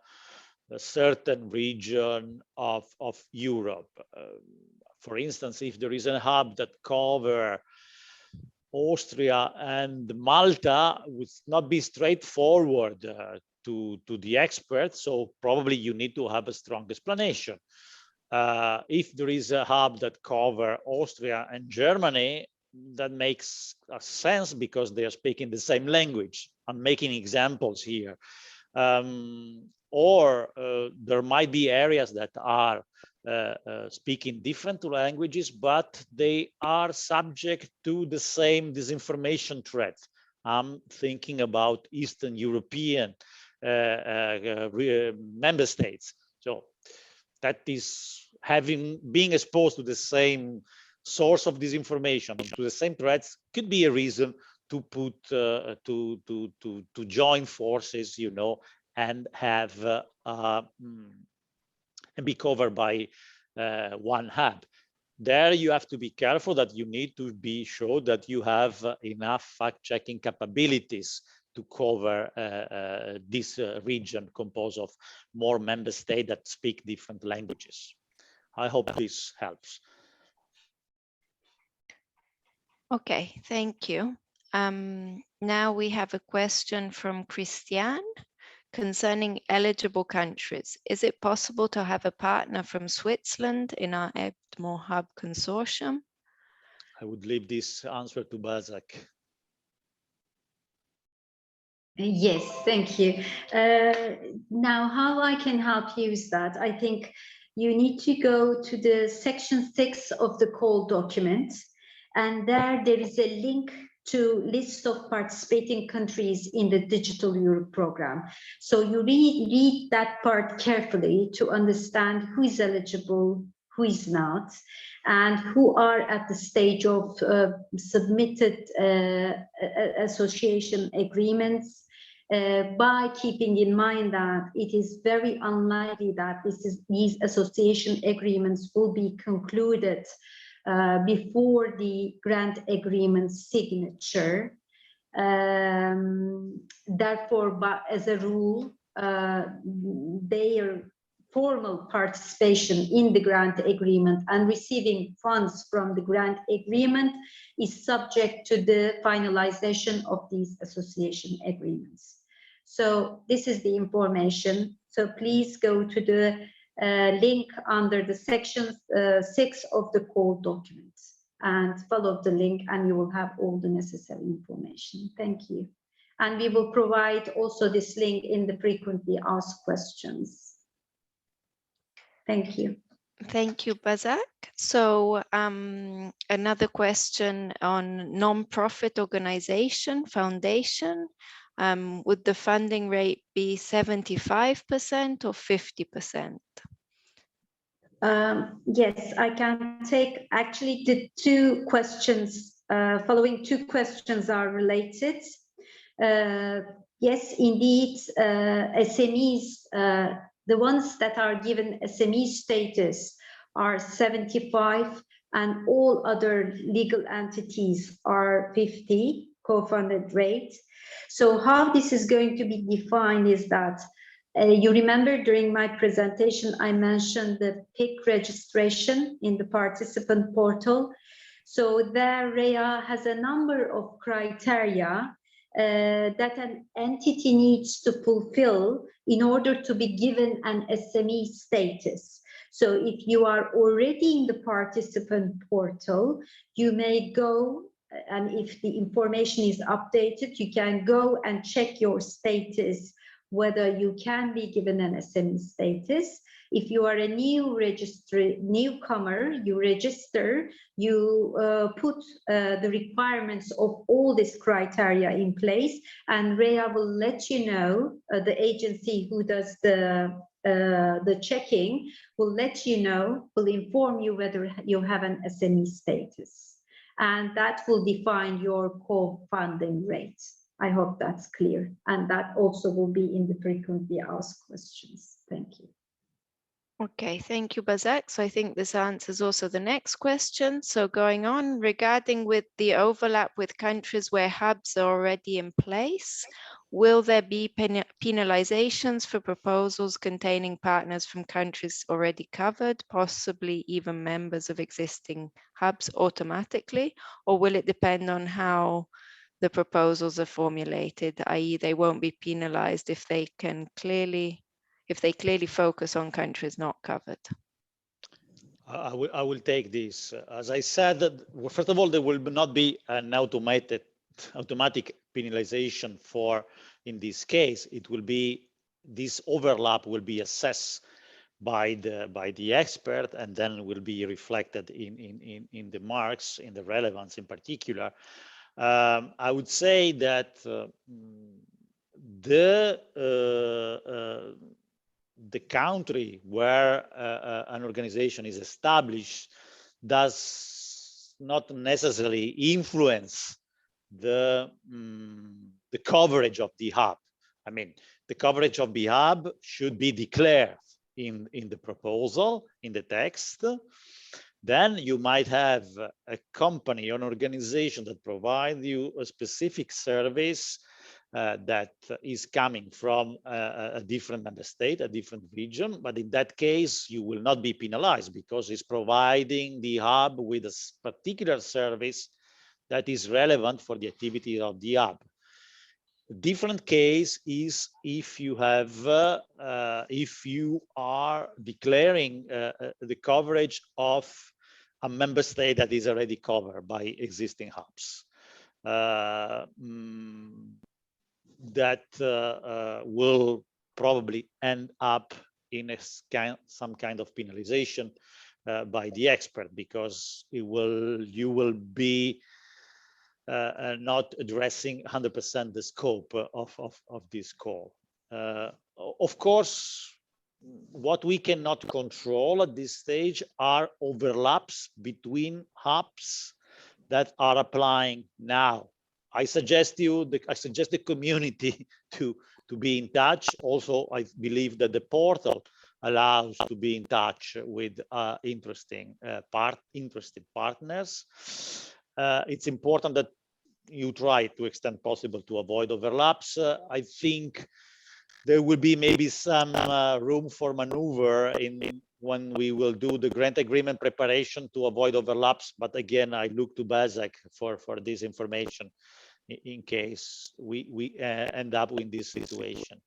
certain region of Europe. For instance, if there is a hub that covers Austria and Malta, it would not be straightforward to the experts. So probably you need to have a strong explanation. if there is a hub that covers Austria and Germany, that makes sense because they are speaking the same language. I'm making examples here. Or there might be areas that are speaking different languages, but they are subject to the same disinformation threat. I'm thinking about Eastern European member states. So that is being exposed to the same source of disinformation, to the same threats, could be a reason to put to join forces, you know, and have and be covered by one hub. There you have to be careful that you need to be sure that you have enough fact-checking capabilities to cover this region composed of more member states that speak different languages. I hope this helps. Okay, thank you. Now we have a question from Christian concerning eligible countries. Is it possible to have a partner from Switzerland in our EDMO Hub consortium? I would leave this answer to Bazak. Yes, thank you. Now, how I can help you is that I think you need to go to the section 6 of the call document, and there is a link to list of participating countries in the Digital Europe program. So you read that part carefully to understand who is eligible, who is not, and who are at the stage of submitted association agreements, by keeping in mind that it is very unlikely that these association agreements will be concluded before the grant agreement signature. Therefore, as a rule, their formal participation in the grant agreement and receiving funds from the grant agreement is subject to the finalization of these association agreements. So this is the information. So please go to the link under the section 6 of the call document and follow the link, and you will have all the necessary information. Thank you. And we will provide also this link in the frequently asked questions. Thank you. Thank you, Bazak. So another question on non-profit organization, foundation. Would the funding rate be 75% or 50%? Yes, I can take actually the two questions, following two questions are related. Yes, indeed, SMEs, the ones that are given SME status are 75, and all other legal entities are 50 co-funded rate. So how this is going to be defined is that you remember during my presentation, I mentioned the PIC registration in the participant portal. So there REA has a number of criteria that an entity needs to fulfill in order to be given an SME status. So if you are already in the participant portal, you may go, and if the information is updated, you can go and check your status, whether you can be given an SME status. If you are a newcomer, you register, you put the requirements of all these criteria in place, and REA will let you know, the agency who does the checking will let you know, will inform you whether you have an SME status. And that will define your co-funding rate. I hope that's clear. And that also will be in the frequently asked questions. Thank you. Okay, thank you, Bazak. So I think this answers also the next question. So going on, regarding with the overlap with countries where hubs are already in place, will there be penalizations for proposals containing partners from countries already covered, possibly even members of existing hubs automatically, or will it depend on how the proposals are formulated, i.e. they won't be penalized if they clearly focus on countries not covered? I will take this. As I said, first of all, there will not be an automatic penalization for, in this case, it will be, this overlap will be assessed by the expert and then will be reflected in the marks, in the relevance in particular. I would say that the country where an organization is established does not necessarily influence the coverage of the hub. I mean, the coverage of the hub should be declared in the proposal, in the text. Then you might have a company or an organization that provides you a specific service that is coming from a different member state, a different region, but in that case, you will not be penalized because it's providing the hub with a particular service that is relevant for the activity of the hub. A different case is if you have, if you are declaring the coverage of a member state that is already covered by existing hubs. That will probably end up in some kind of penalization by the expert, because you will be not addressing 100% the scope of this call. Of course, what we cannot control at this stage are overlaps between hubs that are applying now. I suggest the community to be in touch. Also, I believe that the portal allows to be in touch with interested partners. It's important that you try to extent possible to avoid overlaps. I think there will be maybe some room for maneuver when we will do the grant agreement preparation to avoid overlaps. But again, I look to BASAC for this information in case we end up in this situation.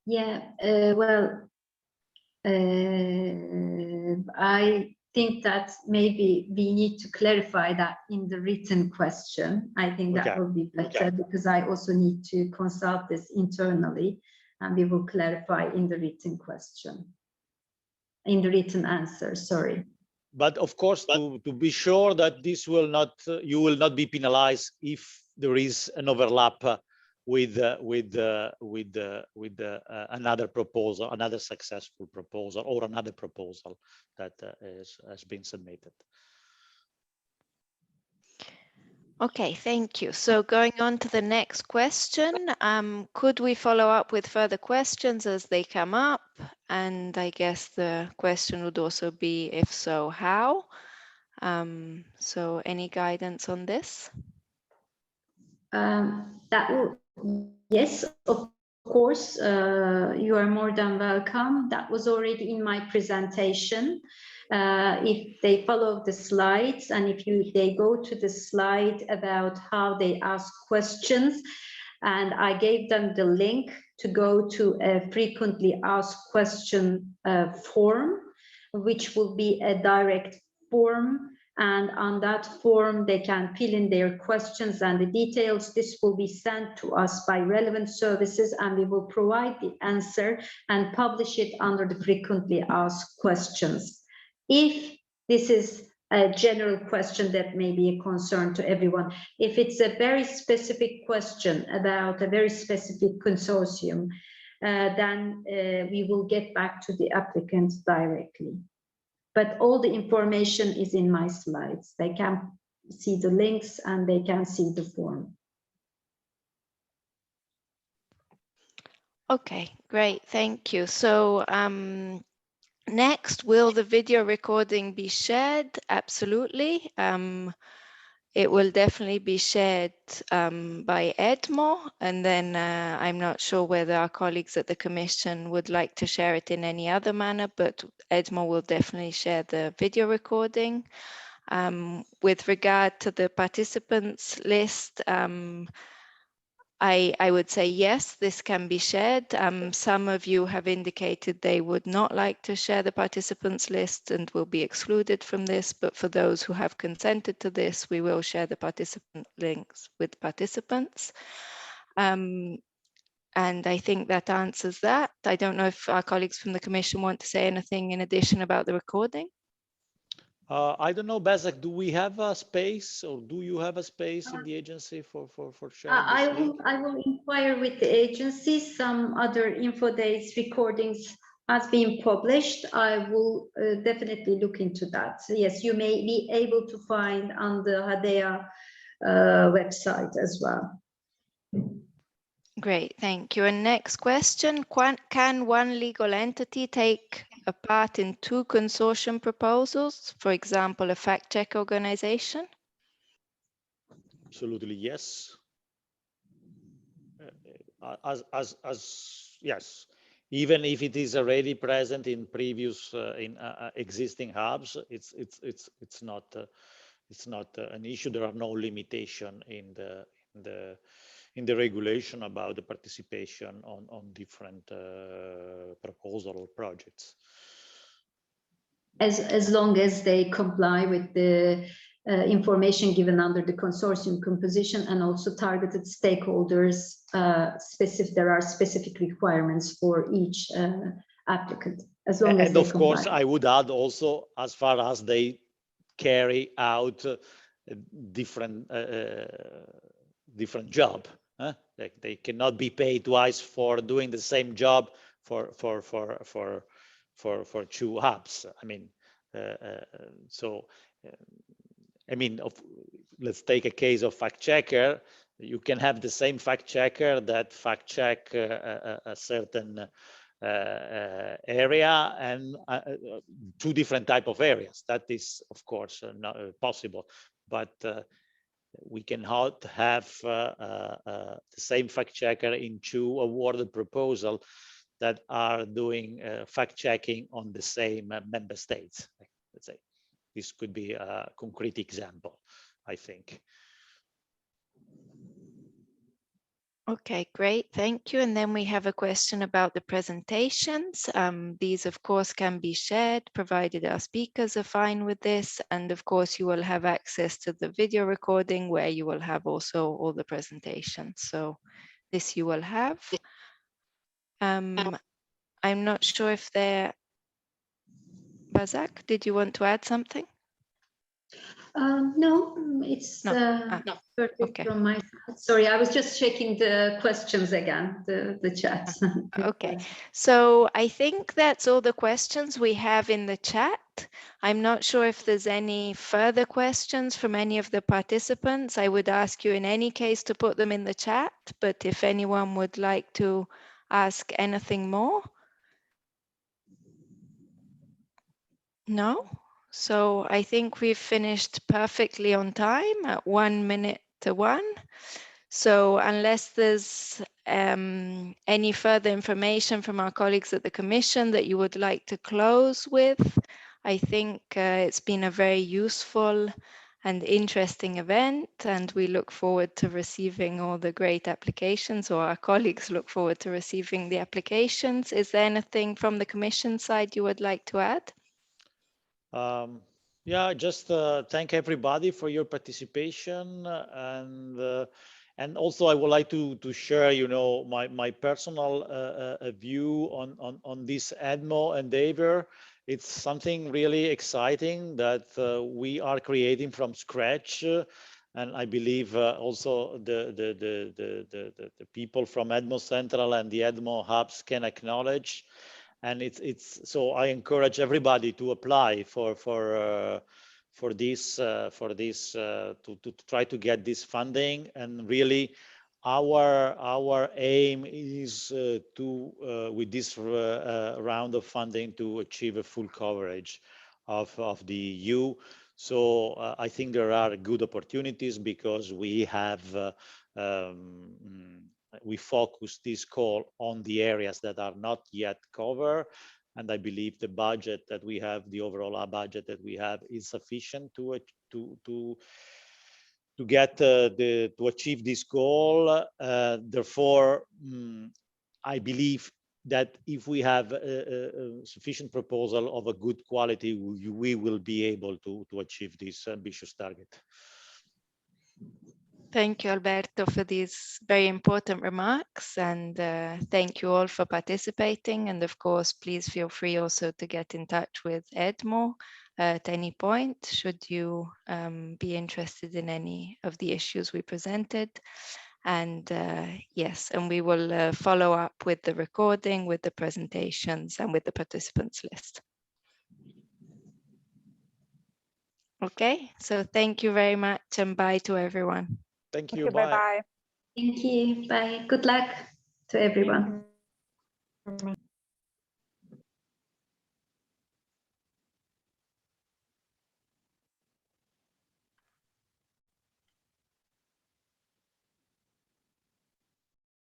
Well, I think that maybe we need to clarify that in the written question. I think that will be better because I also need to consult this internally, and we will clarify in the written question, in the written answer, sorry. But of course, to be sure that this will not, you will not be penalized if there is an overlap with another proposal, another successful proposal, or another proposal that has been submitted. Okay, thank you. So going on to the next question, could we follow up with further questions as they come up? And I guess the question would also be, if so, how? So any guidance on this? Yes, of course, you are more than welcome. That was already in my presentation. If they follow the slides, and if they go to the slide about how they ask questions, and I gave them the link to go to a frequently asked question form, which will be a direct form. And on that form, they can fill in their questions and the details. This will be sent to us by relevant services, and we will provide the answer and publish it under the frequently asked questions. If this is a general question that may be a concern to everyone, if it's a very specific question about a very specific consortium, then we will get back to the applicants directly. But all the information is in my slides. They can see the links and they can see the form. Okay, great, thank you. So next, will the video recording be shared? Absolutely. It will definitely be shared by EDMO, and then I'm not sure whether our colleagues at the Commission would like to share it in any other manner, but EDMO will definitely share the video recording. With regard to the participants list, I would say yes, this can be shared. Some of you have indicated they would not like to share the participants list and will be excluded from this, but for those who have consented to this, we will share the participant links with participants. And I think that answers that. I don't know if our colleagues from the Commission want to say anything in addition about the recording. I don't know, Bezek, do we have a space, or do you have a space in the agency for sharing this link? I will inquire with the agency. Some other info days recordings has been published. I will definitely look into that. So yes, you may be able to find on the HADEA website as well. Great, thank you. And next question, can one legal entity take a part in two consortium proposals, for example, a fact-check organization? Absolutely, yes. Yes, even if it is already present in previous existing hubs, it's not an issue. There are no limitation in the regulation about the participation on different proposal or projects. As long as they comply with the information given under the consortium composition and also targeted stakeholders, there are specific requirements for each applicant, as long as they of comply. course, I would add also, as far as they carry out different job. Like they cannot be paid twice for doing the same job for two hubs. I mean, let's take a case of fact checker. You can have the same fact checker that fact check a certain area and two different type of areas. That is, of course, not possible. But we cannot have the same fact checker in two awarded proposals that are doing fact checking on the same member states. Let's say this could be a concrete example, I think. Okay, great, thank you. And then we have a question about the presentations. These, of course, can be shared, provided our speakers are fine with this. And of course, you will have access to the video recording where you will have also all the presentations. So this you will have. I'm not sure if they're... Bazak, did you want to add something? No, it's perfect okay. From my side. Sorry, I was just checking the questions again, the chat. Okay, so I think that's all the questions we have in the chat. I'm not sure if there's any further questions from any of the participants. I would ask you in any case to put them in the chat, but if anyone would like to ask anything more. No? So I think we've finished perfectly on time at 1 minute to 1. So unless there's any further information from our colleagues at the Commission that you would like to close with, I think it's been a very useful and interesting event, and we look forward to receiving all the great applications, or our colleagues look forward to receiving the applications. Is there anything from the Commission side you would like to add? Yeah, just thank everybody for your participation, and also I would like to share, my personal view on this EDMO endeavor. It's something really exciting that we are creating from scratch, and I believe also the people from EDMO Central and the EDMO Hubs can acknowledge. And so I encourage everybody to apply for this to try to get this funding. And really, our aim is to with this round of funding to achieve a full coverage of the EU. So I think there are good opportunities because we have. We focus this call on the areas that are not yet covered. And I believe the budget that we have, the overall budget that we have, is sufficient to to get to achieve this goal. Therefore, I believe that if we have a sufficient proposal of a good quality, we will be able to achieve this ambitious target. Thank you, Alberto, for these very important remarks, and thank you all for participating. And of course, please feel free also to get in touch with EDMO at any point, should you be interested in any of the issues we presented. And yes, and we will follow up with the recording, with the presentations, and with the participants list. Okay, so thank you very much, and bye to everyone. Thank you. Bye-bye. Thank you. Bye. Good luck to everyone. Thank you.